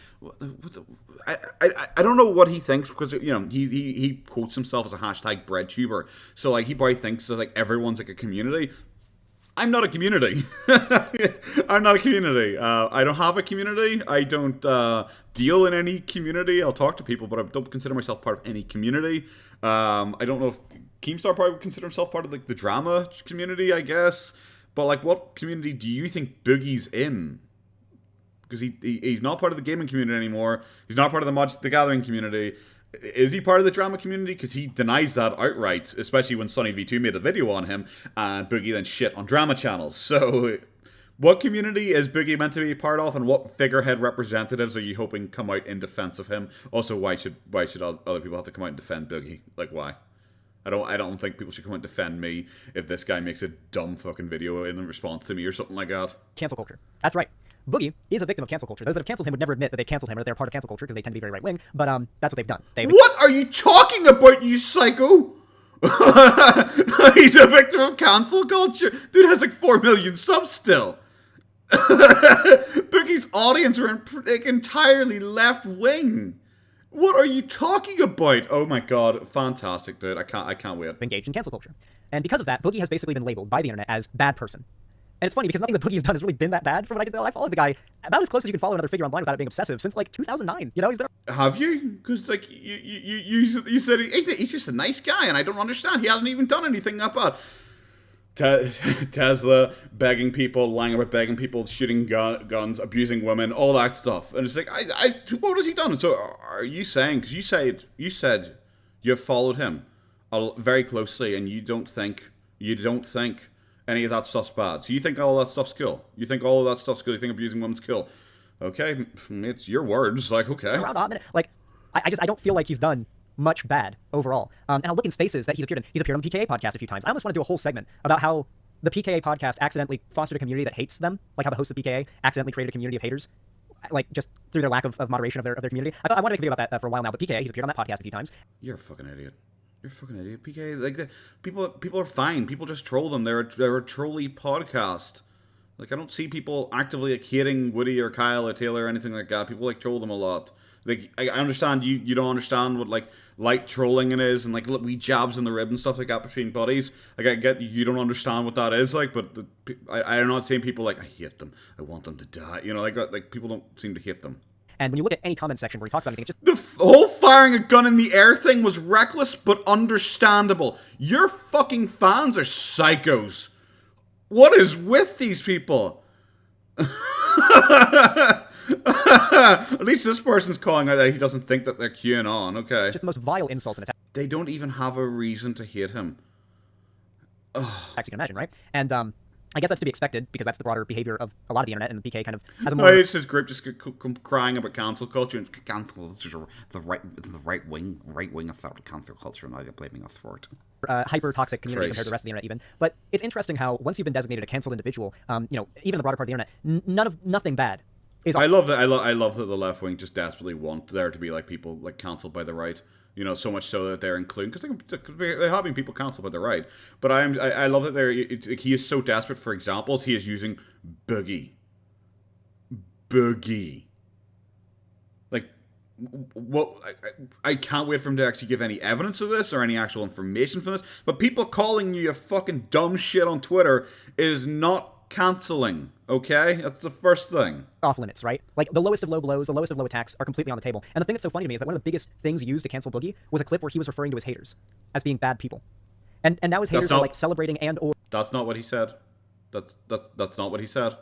I don't know what he thinks because he quotes himself as a hashtag breadtuber. So like he probably thinks that like everyone's like a community. I'm not a community. I'm not a community. I don't have a community. I don't deal in any community. I'll talk to people, but I don't consider myself part of any community. I don't know if Keemstar probably would consider himself part of like the drama community, I guess. But like, what community do you think Boogie's in? Because he's not part of the gaming community anymore. He's not part of the Gathering community. Is he part of the drama community? Because he denies that outright, especially when Sonny V2 made a video on him, and Boogie then shit on drama channels. So, what community is Boogie meant to be part of, and what figurehead representatives are you hoping come out in defense of him? Also, why should other people have to come out and defend Boogie? Like, why? I don't think people should come out and defend me if this guy makes a dumb fucking video in response to me or something like that. Cancel culture. That's right. Boogie is a victim of cancel culture. Those that have canceled him would never admit that they canceled him or that they're part of cancel culture because they tend to be very right-wing, but that's what they've done. What are you talking about, you psycho? He's a victim of cancel culture? Dude has like 4 million subs still. Boogie's audience are entirely left-wing. What are you talking about? Oh my god, fantastic, dude. I can't wait. Engaged in cancel culture. And because of that, Boogie has basically been labeled by the internet as bad person. And it's funny because nothing that Boogie's done has really been that bad from what I can tell. I followed the guy about as close as you can follow another figure online without it being obsessive since like 2009. He's been... Have you? Because like you said he's just a nice guy, and I don't understand. He hasn't even done anything that bad. Tesla begging people, lying about begging people, shooting guns, abusing women, all that stuff. And it's like, what has he done? So are you saying, because you said you have followed him very closely, and you don't think any of that stuff's bad. So you think all that stuff's cool. You think all of that stuff's cool. You think abusing women's cool. Okay, it's your words. Like, okay. Like, I don't feel like he's done much bad overall. And I'll look in spaces that he's appeared in. He's appeared on the PKA podcast a few times. I almost want to do a whole segment about how the PKA podcast accidentally fostered a community that hates them, like how the hosts of PKA accidentally created a community of haters, like just through their lack of moderation of their community. I wanted to make a video about that for a while now, but PKA, he's appeared on that podcast a few times. You're a fucking idiot. You're a fucking idiot. PKA, like, people are fine. People just troll them. They're a trolly podcast. Like, I don't see people actively like hating Woody or Kyle or Taylor or anything like that. People like troll them a lot. Like, I understand you don't understand what like light trolling it is and like wee jabs in the rib and stuff like that between buddies. Like, I get you don't understand what that is like, but I'm not saying people like I hate them. I want them to die. Like people don't seem to hate them. And when you look at any comment section where he talks about anything, it's the just whole firing a gun in the air thing was reckless but understandable. Your fucking fans are psychos. What is with these people? At least this person's calling out that he doesn't think that they're QAnon. Okay. Just the most vile insults and attacks. They don't even have a reason to hate him. You can imagine, right? And I guess that's to be expected because that's the broader behavior of a lot of the internet, and the PK kind of has a No, more. it's his group just crying about cancel culture and cancel culture, the right wing of cancel culture, and I'm blaming us for it. Hyper toxic community Christ. compared to the rest of the internet, even. But it's interesting how once you've been designated a canceled individual, even the broader part of the internet, nothing bad is. I love that. I love that the left wing just desperately want there to be like people like cancelled by the right. You know, so much so that they're including because they're having people cancelled by the right. But I love that he is so desperate for examples. He is using Boogie. Like, what? I can't wait for him to actually give any evidence of this or any actual information for this. But people calling you a fucking dumb shit on Twitter is not canceling, okay? That's the first thing. Off limits, right? Like, the lowest of low blows, the lowest of low attacks are completely on the table. And the thing that's so funny to me is that one of the biggest things used to cancel Boogie was a clip where he was referring to his haters as being bad people. And now his haters are like celebrating and or... That's not what he said. That's not what he said.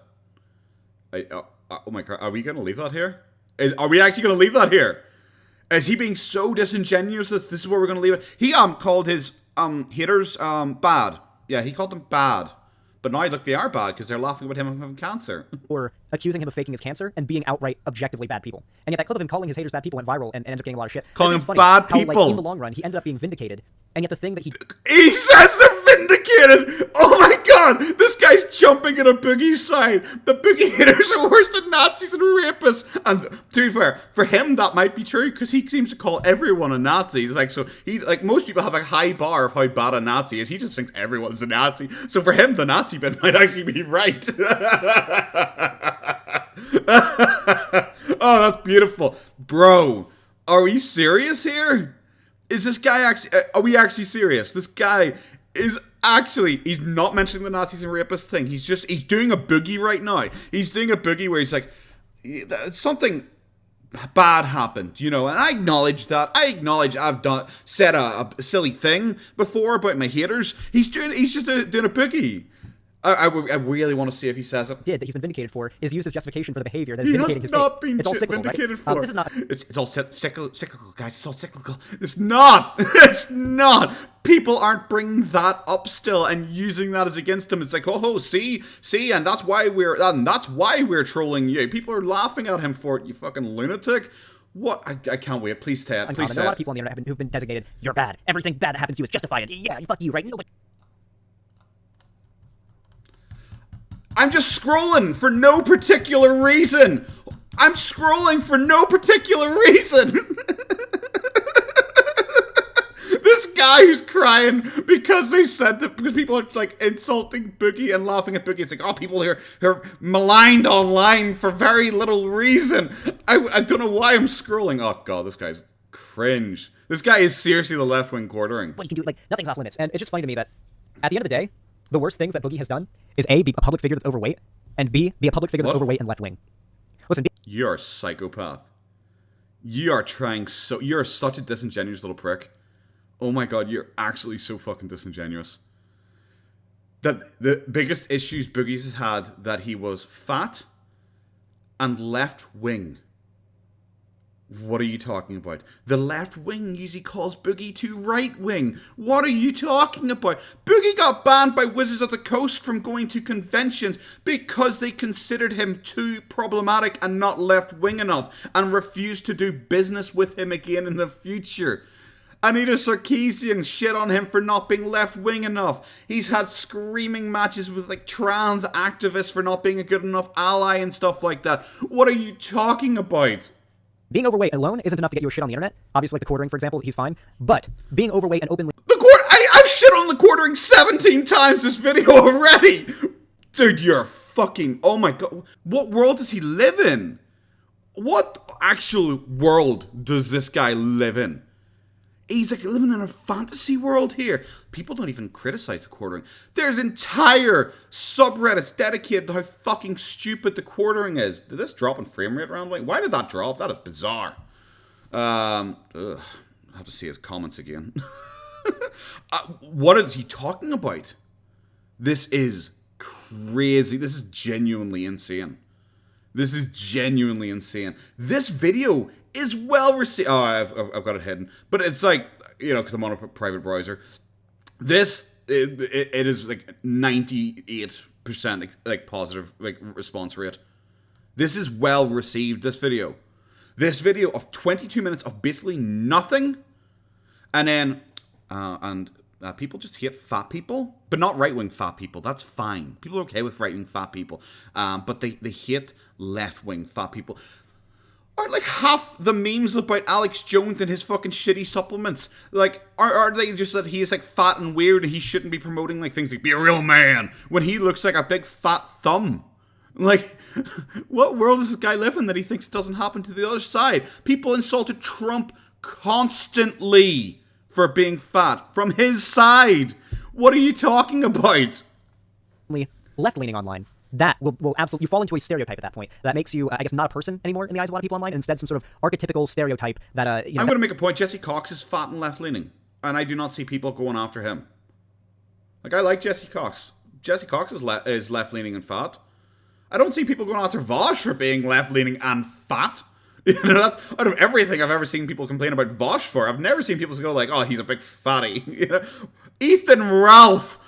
Oh my god, are we going to leave that here? Are we actually going to leave that here? Is he being so disingenuous that this is where we're going to leave it? He called his haters bad. Yeah, he called them bad. But now, look, they are bad because they're laughing about him having cancer. Or accusing him of faking his cancer and being outright objectively bad people. And yet that clip of him calling his haters bad people went viral and ended up getting a lot of shit. Calling them bad how, people. Like, in the long run, he ended up being vindicated. And yet the thing that he says they're vindicated! Oh my god! This guy's jumping at a Boogie's side. The Boogie haters are worse than Nazis and rapists. And to be fair, for him that might be true because he seems to call everyone a Nazi. It's like, so he, like, most people have a high bar of how bad a Nazi is. He just thinks everyone's a Nazi. So for him, the Nazi bit might actually be right. Oh, that's beautiful. Bro, are we serious here? Is this guy actually... Are we actually serious? This guy is actually... He's not mentioning the Nazis and rapists thing. He's doing a Boogie right now. He's doing a Boogie where he's like... Something bad happened, you know, and I acknowledge that. I acknowledge I've said a silly thing before about my haters. He's just doing a Boogie. I really want to see if he says it. did that he's been vindicated for is used as justification for the behavior that is vindicating his state. It's all cyclical, vindicated right? for. This is not... It's all cyclical, guys. It's all cyclical. It's not. It's not. People aren't bringing that up still and using that as against him. It's like, oh, see, and that's why we're trolling you. People are laughing at him for it. You fucking lunatic. What? I can't wait. Please, Ted. Please, Ted. A lot of people on the internet who've been designated, you're bad. Everything bad that happens to you is justified. Yeah, fuck you, right? Nobody... I'm just scrolling for no particular reason. This guy who's crying because they said that because people are like insulting Boogie and laughing at Boogie. It's like, oh, people here are maligned online for very little reason. I don't know why I'm scrolling. Oh god, this guy's cringe. This guy is seriously the left wing quartering. What you can do, like, nothing's off limits. And it's just funny to me that at the end of the day, the worst things that Boogie has done is A, be a public figure that's overweight, and B, be a public figure that's overweight and left wing. Listen, you're a psychopath. You're such a disingenuous little prick. Oh my god, you're actually so fucking disingenuous. That the biggest issues Boogie's had that he was fat and left wing. What are you talking about? The left wing usually calls Boogie to right wing. What are you talking about? Boogie got banned by Wizards of the Coast from going to conventions because they considered him too problematic and not left wing enough and refused to do business with him again in the future. Anita Sarkeesian shit on him for not being left-wing enough. He's had screaming matches with like trans activists for not being a good enough ally and stuff like that. What are you talking about? Being overweight alone isn't enough to get you a shit on the internet. Obviously, like the quartering, for example, he's fine. But being overweight and openly... I've shit on the quartering 17 times this video already! Dude, you're fucking... Oh my god. What world does he live in? What actual world does this guy live in? He's like living in a fantasy world here. People don't even criticize the quartering. There's entire subreddits dedicated to how fucking stupid the quartering is. Did this drop in frame rate around? Why did that drop? That is bizarre. I have to see his comments again. What is he talking about? This is crazy. This is genuinely insane. This video is well received. Oh, I've got it hidden. But it's like, you know, because I'm on a private browser. It is like 98% percent like positive like response rate. This is well received. This video of 22 minutes of basically nothing, and then people just hate fat people, but not right-wing fat people. That's fine. People are okay with right-wing fat people, but they hate left-wing fat people. Aren't like half the memes about Alex Jones and his fucking shitty supplements? Like, are they just that he is like fat and weird and he shouldn't be promoting like things like be a real man when he looks like a big fat thumb? Like, what world does this guy live in that he thinks doesn't happen to the other side? People insulted Trump constantly for being fat from his side. What are you talking about? Left-leaning online. That will absolutely, you fall into a stereotype at that point. That makes you, I guess, not a person anymore in the eyes of a lot of people online, and instead some sort of archetypical stereotype that, I'm going to make a point. Jesse Cox is fat and left-leaning, and I do not see people going after him. Like, I like Jesse Cox. Jesse Cox is left-leaning and fat. I don't see people going after Vosh for being left-leaning and fat. You know, that's out of everything I've ever seen people complain about Vosh for. I've never seen people go like, oh, he's a big fatty. You know? Ethan Ralph,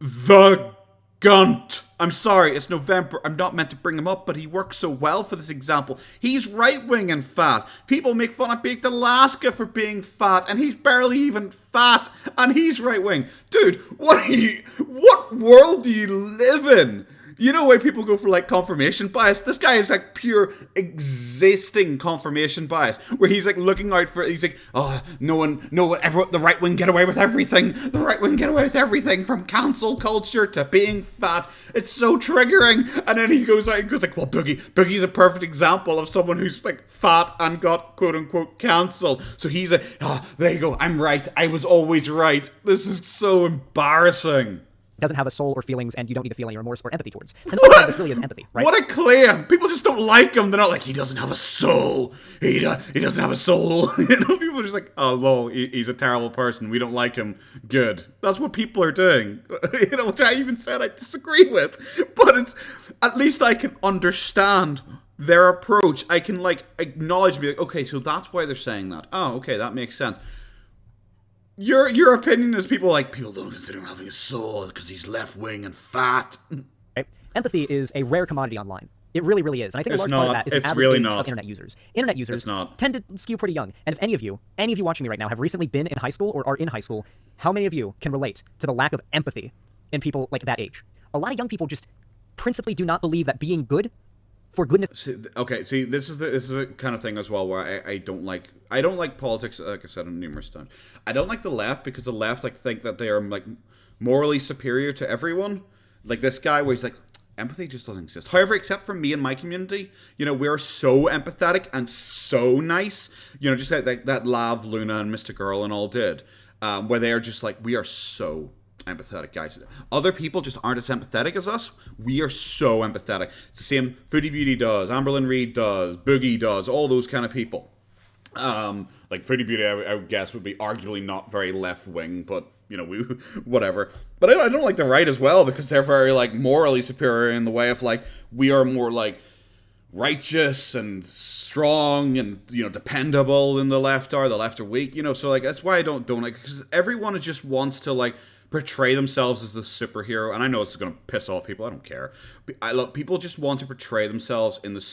the Gunt. I'm sorry, it's November. I'm not meant to bring him up, but he works so well for this example. He's right-wing and fat. People make fun of Baked Alaska for being fat, and he's barely even fat, and he's right-wing. Dude, what world do you live in? You know why people go for, like, confirmation bias? This guy is, like, pure existing confirmation bias, where he's, like, looking out for, he's like, oh, the right wing get away with everything. The right wing get away with everything, from cancel culture to being fat. It's so triggering. And then he goes out and goes like, well, Boogie's a perfect example of someone who's, like, fat and got, quote-unquote, cancelled. So he's like, oh, there you go, I'm right. I was always right. This is so embarrassing. Doesn't have a soul or feelings, and you don't need to feel any remorse or empathy towards. And this really is empathy, right? What a claim! People just don't like him. They're not like, he doesn't have a soul. He doesn't have a soul. You know, people are just like, oh, lol, he's a terrible person. We don't like him. Good. That's what people are doing. You know, which I even said I disagree with. But it's, at least I can understand their approach. I can, like, acknowledge, be like, okay, so that's why they're saying that. Oh, okay, that makes sense. Your opinion is people don't consider him having a soul because he's left-wing and fat. Right? Empathy is a rare commodity online. It really, really is. And I think a large part of that is the average age of internet users. Internet users tend to skew pretty young. And if any of you watching me right now have recently been in high school or are in high school, how many of you can relate to the lack of empathy in people like that age? A lot of young people just principally do not believe that being good, for goodness. See, this is a kind of thing as well where I don't like politics. Like I've said numerous times, I don't like the left because the left like think that they are like morally superior to everyone. Like this guy where he's like, empathy just doesn't exist. However, except for me and my community, you know, we're so empathetic and so nice. You know, just like that Lav, Luna, and Mr. Girl and all did, where they're just like, we are so empathetic, guys. Other people just aren't as empathetic as us. We are so empathetic. It's the same Foodie Beauty does, Amberlyn Reed does, Boogie does, all those kind of people. Like Foodie Beauty, I would guess, would be arguably not very left-wing, but, you know, whatever. But I don't like the right as well, because they're very, like, morally superior in the way of, like, we are more, like, righteous and strong and, you know, dependable than the left are. The left are weak, you know, so, like, that's why I don't like, because everyone just wants to, like, portray themselves as the superhero, and I know this is going to piss off people. I don't care. People just want to portray themselves in as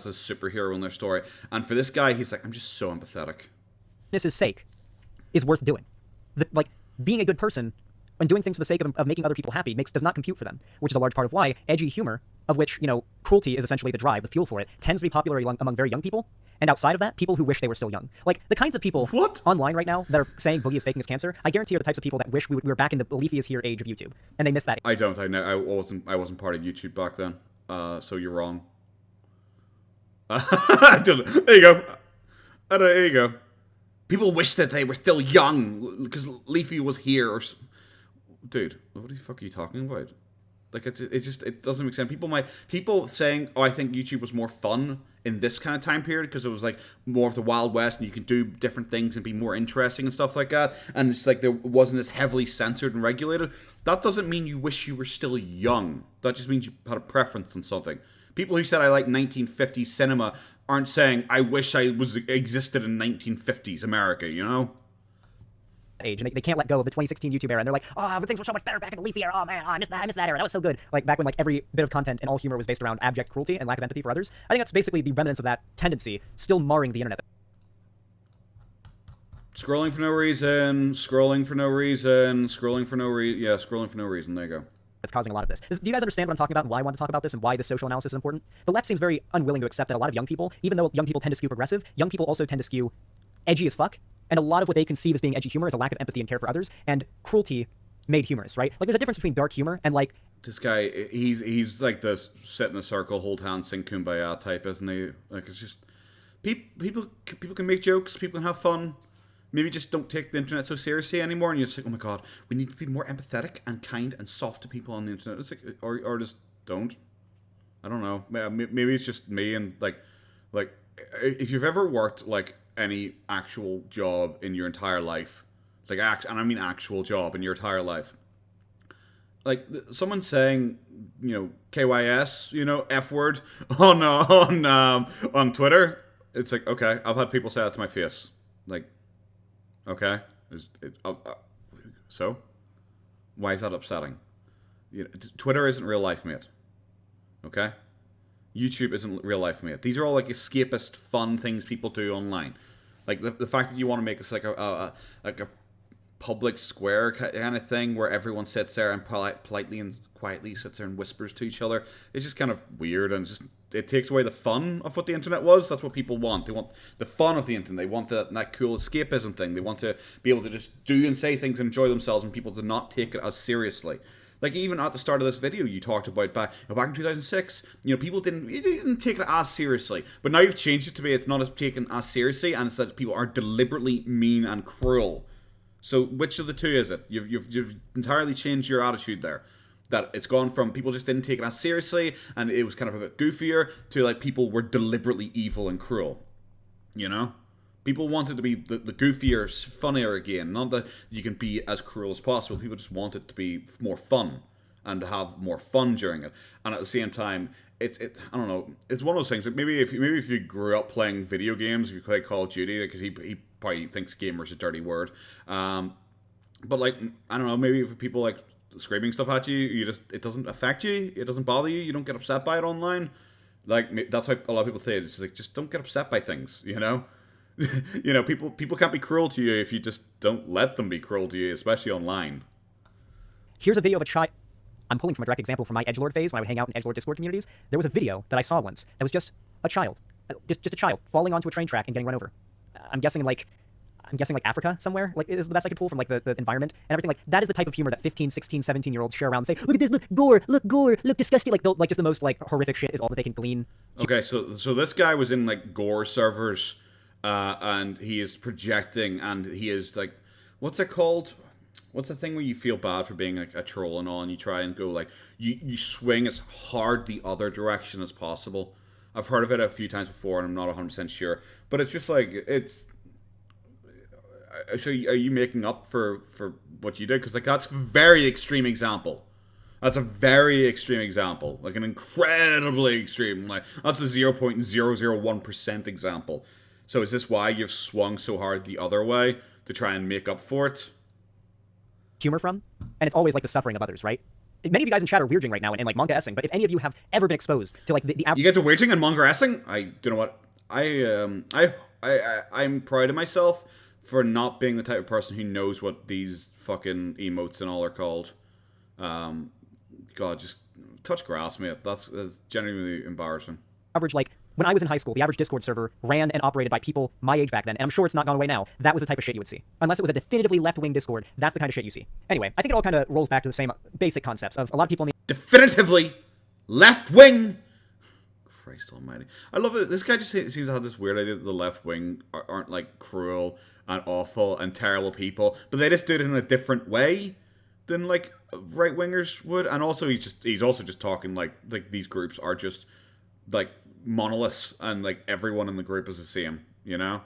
the superhero in their story. And for this guy, he's like, I'm just so empathetic. His sake is worth doing. Like being a good person and doing things for the sake of making other people happy does not compute for them, which is a large part of why edgy humor, of which, you know, cruelty is essentially the drive, the fuel for it, tends to be popular among very young people. And outside of that, people who wish they were still young. Like, the kinds of people online right now that are saying Boogie is faking his cancer, I guarantee are the types of people that wish we were back in the Leafy is here age of YouTube. And they missed that. I wasn't part of YouTube back then. So you're wrong. There you go. There you go. People wish that they were still young because Leafy was here. Dude, what the fuck are you talking about? Like, it doesn't make sense. People saying, oh, I think YouTube was more fun in this kind of time period because it was like more of the Wild West and you could do different things and be more interesting and stuff like that. And it's like there wasn't as heavily censored and regulated. That doesn't mean you wish you were still young. That just means you had a preference on something. People who said I like 1950s cinema aren't saying I wish I existed in 1950s America, you know? age, and they can't let go of the 2016 YouTube era, and they're like, oh, but things were so much better back in the Leafy era. Oh man, I miss that era. That was so good. Like back when like every bit of content and all humor was based around abject cruelty and lack of empathy for others. I think that's basically the remnants of that tendency still marring the internet. Scrolling for no reason, scrolling for no reason, scrolling for no reason. Yeah, scrolling for no reason. There you go. That's causing a lot of this. Do you guys understand what I'm talking about and why I want to talk about this and why this social analysis is important? The left seems very unwilling to accept that a lot of young people, even though young people tend to skew progressive, young people also tend to skew edgy as fuck. And a lot of what they conceive as being edgy humor is a lack of empathy and care for others, and cruelty made humorous, right? Like there's a difference between dark humor and like... This guy, he's like this sit in a circle, hold hands, sing Kumbaya type, isn't he? Like it's just... People can make jokes, people can have fun. Maybe just don't take the internet so seriously anymore, and you're just like, oh my god, we need to be more empathetic and kind and soft to people on the internet. It's like, or just don't. I don't know. Maybe it's just me, and like, if you've ever worked like any actual job in your entire life, like and I mean actual job in your entire life, like someone saying, you know, KYS, you know, F word on Twitter, it's like, okay, I've had people say that to my face, like. Okay, so why is that upsetting? You know, Twitter isn't real life, mate. Okay, YouTube isn't real life, mate. These are all like escapist, fun things people do online. Like the fact that you want to make this like a public square kind of thing where everyone sits there and politely and quietly sits there and whispers to each other. It's just kind of weird, and just it takes away the fun of what the internet was. That's what people want. They want the fun of the internet. They want that cool escapism thing. They want to be able to just do and say things and enjoy themselves, and people to not take it as seriously. Like even at the start of this video, you talked about back in 2006, you know, people didn't take it as seriously. But now you've changed it to be it's not as taken as seriously, and it's that people are deliberately mean and cruel. So which of the two is it? You've entirely changed your attitude there. That it's gone from people just didn't take it as seriously and it was kind of a bit goofier to like people were deliberately evil and cruel. You know? People wanted to be the goofier, funnier again. Not that you can be as cruel as possible. People just want it to be more fun and to have more fun during it. And at the same time, it's I don't know. It's one of those things. Like maybe if you grew up playing video games, if you played Call of Duty, because he probably thinks gamer's a dirty word. But like I don't know. Maybe if people like screaming stuff at you, it doesn't affect you. It doesn't bother you. You don't get upset by it online. Like that's how a lot of people say it. It's just like just don't get upset by things. You know. You know, people can't be cruel to you if you just don't let them be cruel to you, especially online. Here's a video of a child. I'm pulling from a direct example from my edgelord phase when I would hang out in edgelord Discord communities. There was a video that I saw once that was just a child, just a child falling onto a train track and getting run over. I'm guessing like Africa somewhere. Like is the best I could pull from like the environment and everything. Like that is the type of humor that 15, 16, 17-year-olds share around and say, look at this, look gore, look disgusting. Like just the most like horrific shit is all that they can glean. Okay, so this guy was in like gore servers. And he is projecting, and he is like, what's it called? What's the thing where you feel bad for being like a troll and all, and you try and go like, you swing as hard the other direction as possible. I've heard of it a few times before, and I'm not 100% sure. But it's just like, it's... So are you making up for what you did? Because like that's a very extreme example. That's a very extreme example. Like an incredibly extreme. Like that's a 0.001% example. So is this why you've swung so hard the other way to try and make up for it? Humor from, and it's always like the suffering of others, right? Many of you guys in chat are weirding right now and like manga-essing, but if any of you have ever been exposed to like the you get to weirding and manga-essing? You know what? I'm proud of myself for not being the type of person who knows what these fucking emotes and all are called. God, just touch grass, mate. That's genuinely embarrassing. Average like. When I was in high school, the average Discord server ran and operated by people my age back then, and I'm sure it's not gone away now. That was the type of shit you would see. Unless it was a definitively left-wing Discord, that's the kind of shit you see. Anyway, I think it all kind of rolls back to the same basic concepts of a lot of people in the... Definitively left-wing! Christ almighty. I love it. This guy just seems to have this weird idea that the left-wing aren't, like, cruel and awful and terrible people, but they just do it in a different way than, like, right-wingers would. And also, he's also just talking, like these groups are just, like... monoliths and like everyone in the group is the same, you know?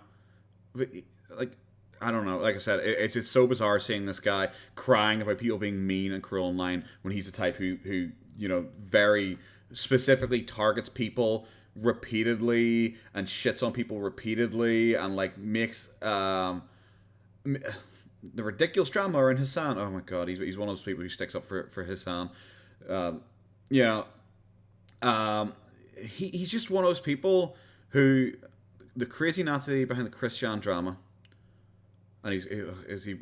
But, like I don't know, like I said, it's just so bizarre seeing this guy crying about people being mean and cruel online when he's the type who you know very specifically targets people repeatedly and shits on people repeatedly and like makes the ridiculous drama around Hassan. Oh my god, he's one of those people who sticks up for Hassan. He's just one of those people who, the crazy Nazi behind the Christian drama, and is he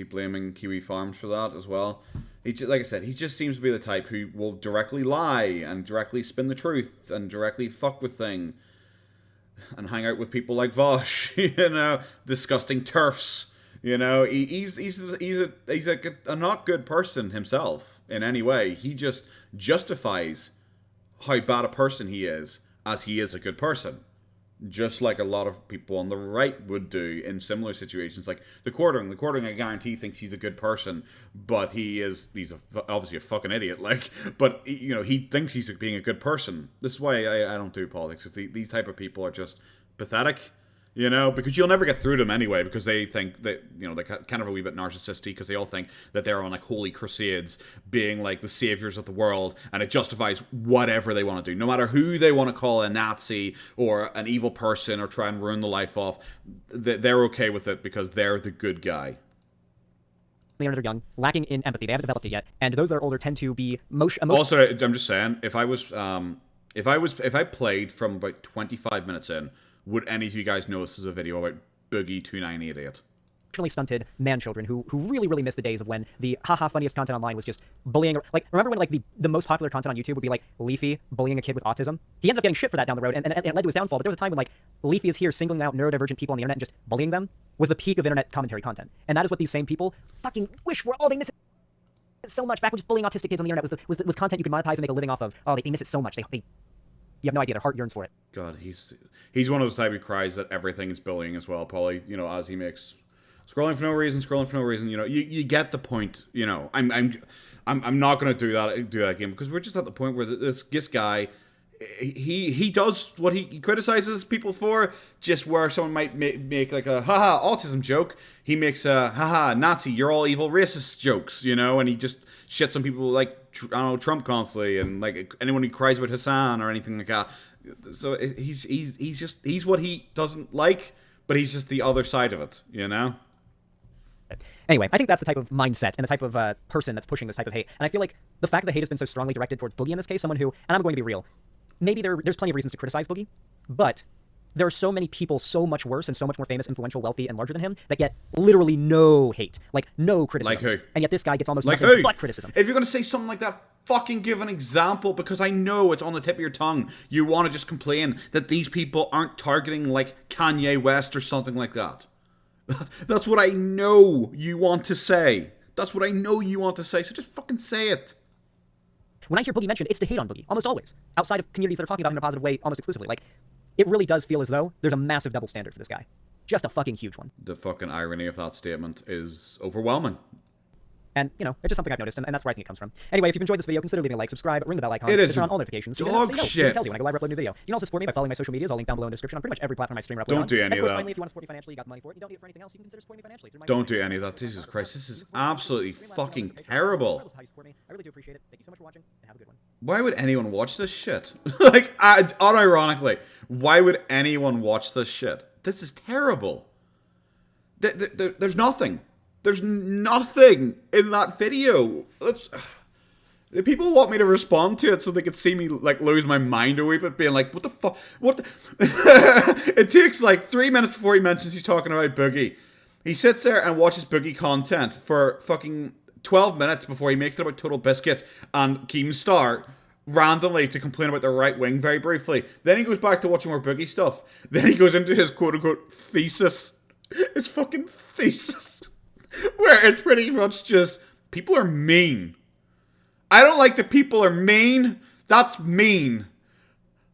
blaming Kiwi Farms for that as well? Like I said, he just seems to be the type who will directly lie and directly spin the truth and directly fuck with things and hang out with people like Vosh, disgusting turfs. He's a not good person himself in any way. He just justifies how bad a person he is as he is a good person. Just like a lot of people on the right would do in similar situations, like TheQuartering. TheQuartering, I guarantee, thinks he's a good person, but he's obviously a fucking idiot. But he thinks he's being a good person. This is why I don't do politics. These type of people are just pathetic. Because you'll never get through them anyway, because they think that, they're kind of a wee bit narcissistic, because they all think that they're on, like, holy crusades, being, like, the saviors of the world, and it justifies whatever they want to do. No matter who they want to call a Nazi, or an evil person, or try and ruin the life off, they're okay with it, because they're the good guy. The internet are young, lacking in empathy. They haven't developed it yet, and those that are older tend to be Also, I'm just saying, if I played from about 25 minutes in, would any of you guys know this is a video about Boogie2988? Emotionally stunted man-children who really, really miss the days of when the haha funniest content online was just bullying. Like, remember when, like, the most popular content on YouTube would be, like, Leafy bullying a kid with autism? He ended up getting shit for that down the road, and it led to his downfall. But there was a time when, like, Leafy is here singling out neurodivergent people on the internet and just bullying them was the peak of internet commentary content. And that is what these same people fucking wish for. Oh, they miss it so much. Back when just bullying autistic kids on the internet was content you could monetize and make a living off of. Oh, they miss it so much. You have no idea. Their heart yearns for it. God, he's one of those type who cries that everything is bullying as well, probably, as he makes scrolling for no reason. You get the point. I'm not going to do that again, because we're just at the point where this guy, he does what he criticizes people for, just where someone might make like a haha autism joke, he makes a haha Nazi, you're all evil racist jokes, and he just shits on people like, I don't know, Trump constantly, and like anyone who cries about Hassan or anything like that. So he's what he doesn't like, but he's just the other side of it, Anyway, I think that's the type of mindset and the type of person that's pushing this type of hate. And I feel like the fact that hate has been so strongly directed towards Boogie in this case, someone who, and I'm going to be real, maybe there's plenty of reasons to criticize Boogie, but there are so many people so much worse and so much more famous, influential, wealthy, and larger than him that get literally no hate, like no criticism. Like who? And yet this guy gets almost like nothing who? but criticism. If you're going to say something like that, fucking give an example, because I know it's on the tip of your tongue. You want to just complain that these people aren't targeting like Kanye West or something like that. That's what I know you want to say. So just fucking say it. When I hear Boogie mentioned, it's to hate on Boogie, almost always. Outside of communities that are talking about him in a positive way, almost exclusively. Like, it really does feel as though there's a massive double standard for this guy. Just a fucking huge one. The fucking irony of that statement is overwhelming. And, it's just something I've noticed, and that's where I think it comes from. Anyway, if you've enjoyed this video, consider leaving a like, subscribe, ring the bell icon, it is turn on all notifications. Dog shit. It tells you when I go live or upload a new video. You can also support me by following my social medias. I'll link down below in the description on pretty much every platform I stream or upload Don't on. do any of course, of that. Finally, if you want to support me financially, you got the money for it. You don't need it for anything else. You can consider supporting me financially through my Don't do any of that. Jesus Christ, this is absolutely fucking terrible. I really do appreciate it. Thank you so much for watching, and have a good one. Why would anyone watch this shit? Like, unironically, why would anyone watch this shit? This is terrible. There's nothing. There's nothing in that video. People want me to respond to it so they could see me, like, lose my mind a wee bit, being like, what the fuck? It takes, like, 3 minutes before he mentions he's talking about Boogie. He sits there and watches Boogie content for fucking 12 minutes before he makes it about Total Biscuit and Keemstar randomly to complain about the right wing very briefly. Then he goes back to watching more Boogie stuff. Then he goes into his quote-unquote thesis. His fucking thesis. Where it's pretty much just, people are mean. I don't like that people are mean. That's mean.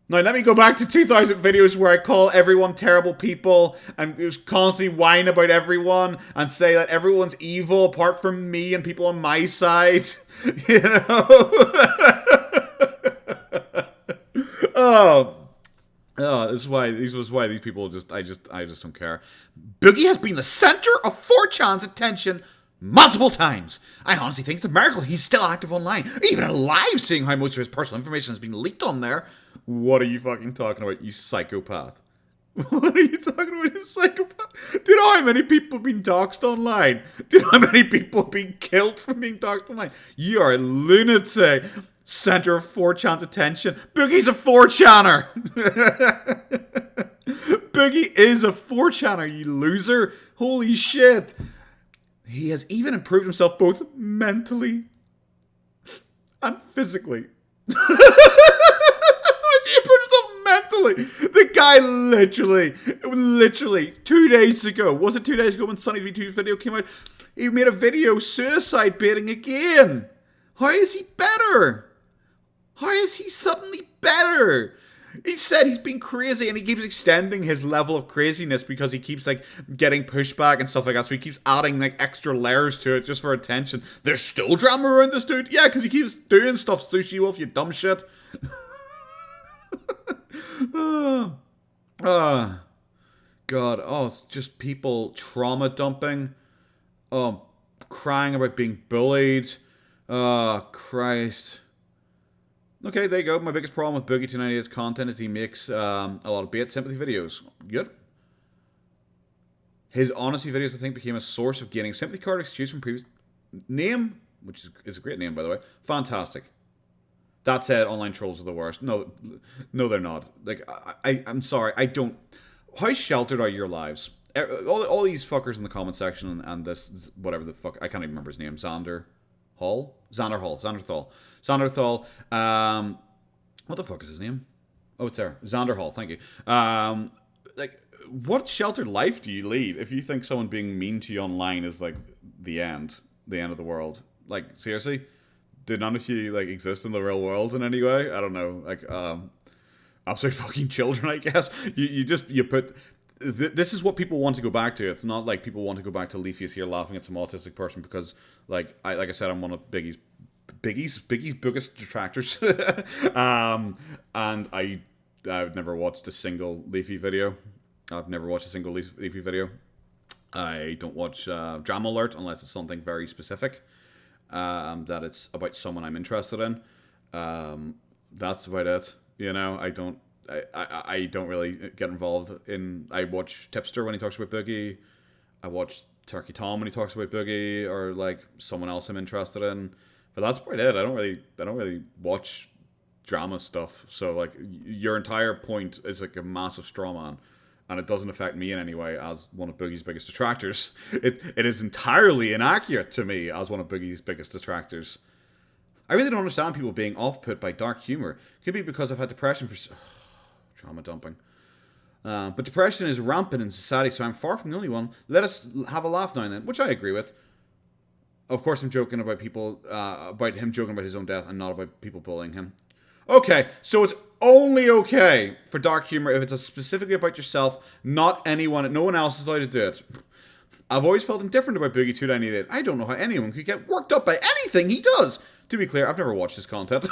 Now, let me go back to 2,000 videos where I call everyone terrible people and just constantly whine about everyone and say that everyone's evil apart from me and people on my side. This is why these people I just don't care. Boogie has been the center of 4chan's attention multiple times. I honestly think it's a miracle he's still active online, even alive, seeing how much of his personal information has been leaked on there. What are you fucking talking about, you psychopath? What are you talking about? You psychopath? Do you know how many people have been doxxed online? Do you know how many people have been killed from being doxxed online? You are a lunatic. Center of 4chan's attention. Boogie's a 4channer. Boogie is a 4channer, you loser. Holy shit. He has even improved himself both mentally and physically. He improved himself mentally. The guy literally 2 days ago, was it 2 days ago when Sunny V2's video came out? He made a video suicide baiting again. How is he better? How is he suddenly better? He said he's been crazy and he keeps extending his level of craziness because he keeps like getting pushback and stuff like that. So he keeps adding like extra layers to it just for attention. There's still drama around this dude. Yeah, because he keeps doing stuff, Sushi Wolf, you dumb shit. God. Oh, it's just people trauma dumping. Crying about being bullied. Oh, Christ. Okay, there you go. My biggest problem with Boogie2988's content is he makes a lot of bait sympathy videos. Good. His honesty videos, I think, became a source of gaining sympathy card excuse from previous name, which is a great name, by the way. Fantastic. That said, online trolls are the worst. No, they're not. Like, I'm sorry. I don't... How sheltered are your lives? All these fuckers in the comment section and this, whatever the fuck... I can't even remember his name. Xanderhal. What the fuck is his name? Oh, it's there. Xanderhal, thank you. Like, what sheltered life do you lead if you think someone being mean to you online is like the end of the world? Like, seriously? Did none of you like exist in the real world in any way? I don't know. Like, absolute fucking children, I guess. You put. This is what people want to go back to. It's not like people want to go back to Leafy's here laughing at some autistic person because, like I said, I'm one of Biggie's biggest detractors. And I've never watched a single Leafy video. I've never watched a single Leafy video. I don't watch Drama Alert unless it's something very specific. That it's about someone I'm interested in. That's about it. You know, I don't really get involved in... I watch Tipster when he talks about Boogie. I watch Turkey Tom when he talks about Boogie, or like someone else I'm interested in. But that's about it. I don't really watch drama stuff. So like your entire point is like a massive straw man, and it doesn't affect me in any way as one of Boogie's biggest detractors. It is entirely inaccurate to me as one of Boogie's biggest detractors. I really don't understand people being off-put by dark humor. Could be because I've had depression for... Trauma dumping. But depression is rampant in society, so I'm far from the only one. Let us have a laugh now and then, which I agree with. Of course, I'm joking about people, about him joking about his own death and not about people bullying him. Okay, so it's only okay for dark humor if it's specifically about yourself, not anyone, no one else is allowed to do it. I've always felt indifferent about Boogie2988. I don't know how anyone could get worked up by anything he does. To be clear, I've never watched his content.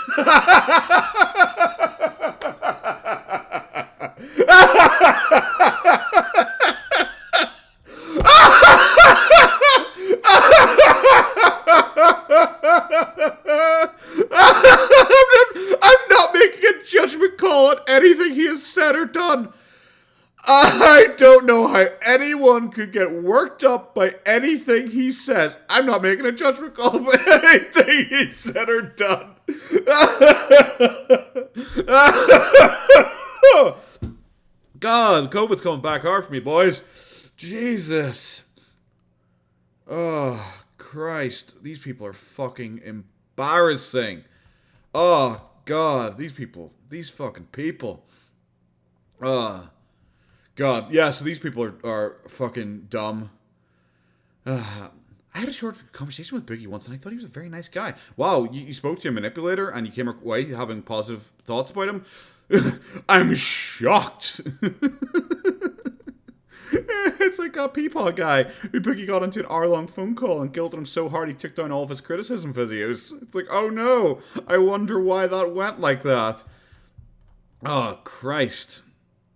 I'm not making a judgment call on anything he has said or done. I don't know how anyone could get worked up by anything he says. I'm not making a judgment call on anything he said or done. God, COVID's coming back hard for me, boys. Jesus. Oh, Christ. These people are fucking embarrassing. Oh, God. These fucking people. God, yeah, so these people are fucking dumb. I had a short conversation with Boogie once, and I thought he was a very nice guy. Wow, you spoke to a manipulator, and you came away having positive thoughts about him? I'm shocked. It's like a peepaw guy who Boogie got into an hour-long phone call and guilted him so hard he took down all of his criticism videos. It's like, oh no, I wonder why that went like that. Oh, Christ.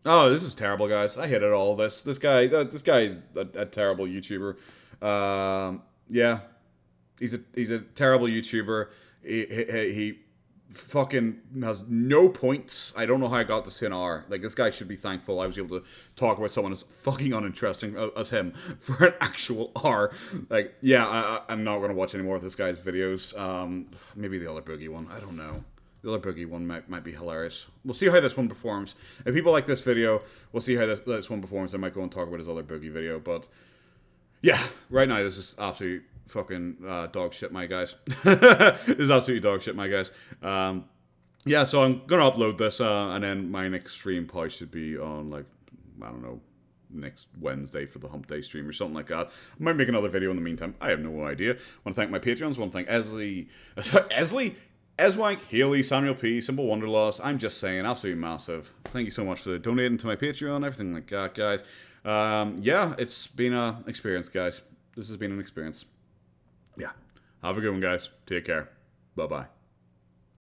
Oh, this is terrible, guys. I hated all this. This guy is a terrible YouTuber. Yeah, he's a terrible YouTuber. He fucking has no points. I don't know how I got this to an hour. Like, this guy should be thankful I was able to talk about someone as fucking uninteresting as him for an actual hour. Like, yeah, I'm not going to watch any more of this guy's videos. Maybe the other Boogie one. I don't know. The other Boogie one might be hilarious. We'll see how this one performs. If people like this video, we'll see how this one performs. I might go and talk about his other Boogie video, but yeah, right now this is absolutely fucking dog shit, my guys. This is absolutely dog shit, my guys. Yeah, so I'm gonna upload this, and then my next stream probably should be on, like, I don't know, next Wednesday for the Hump Day stream or something like that. I might make another video in the meantime. I have no idea. I want to thank my Patreons. I want to thank Eswank, Haley, Samuel P, Simple Wonderloss. I'm just saying, absolutely massive. Thank you so much for donating to my Patreon, everything like that, guys. Yeah, it's been an experience, guys. This has been an experience. Yeah. Have a good one, guys. Take care. Bye-bye.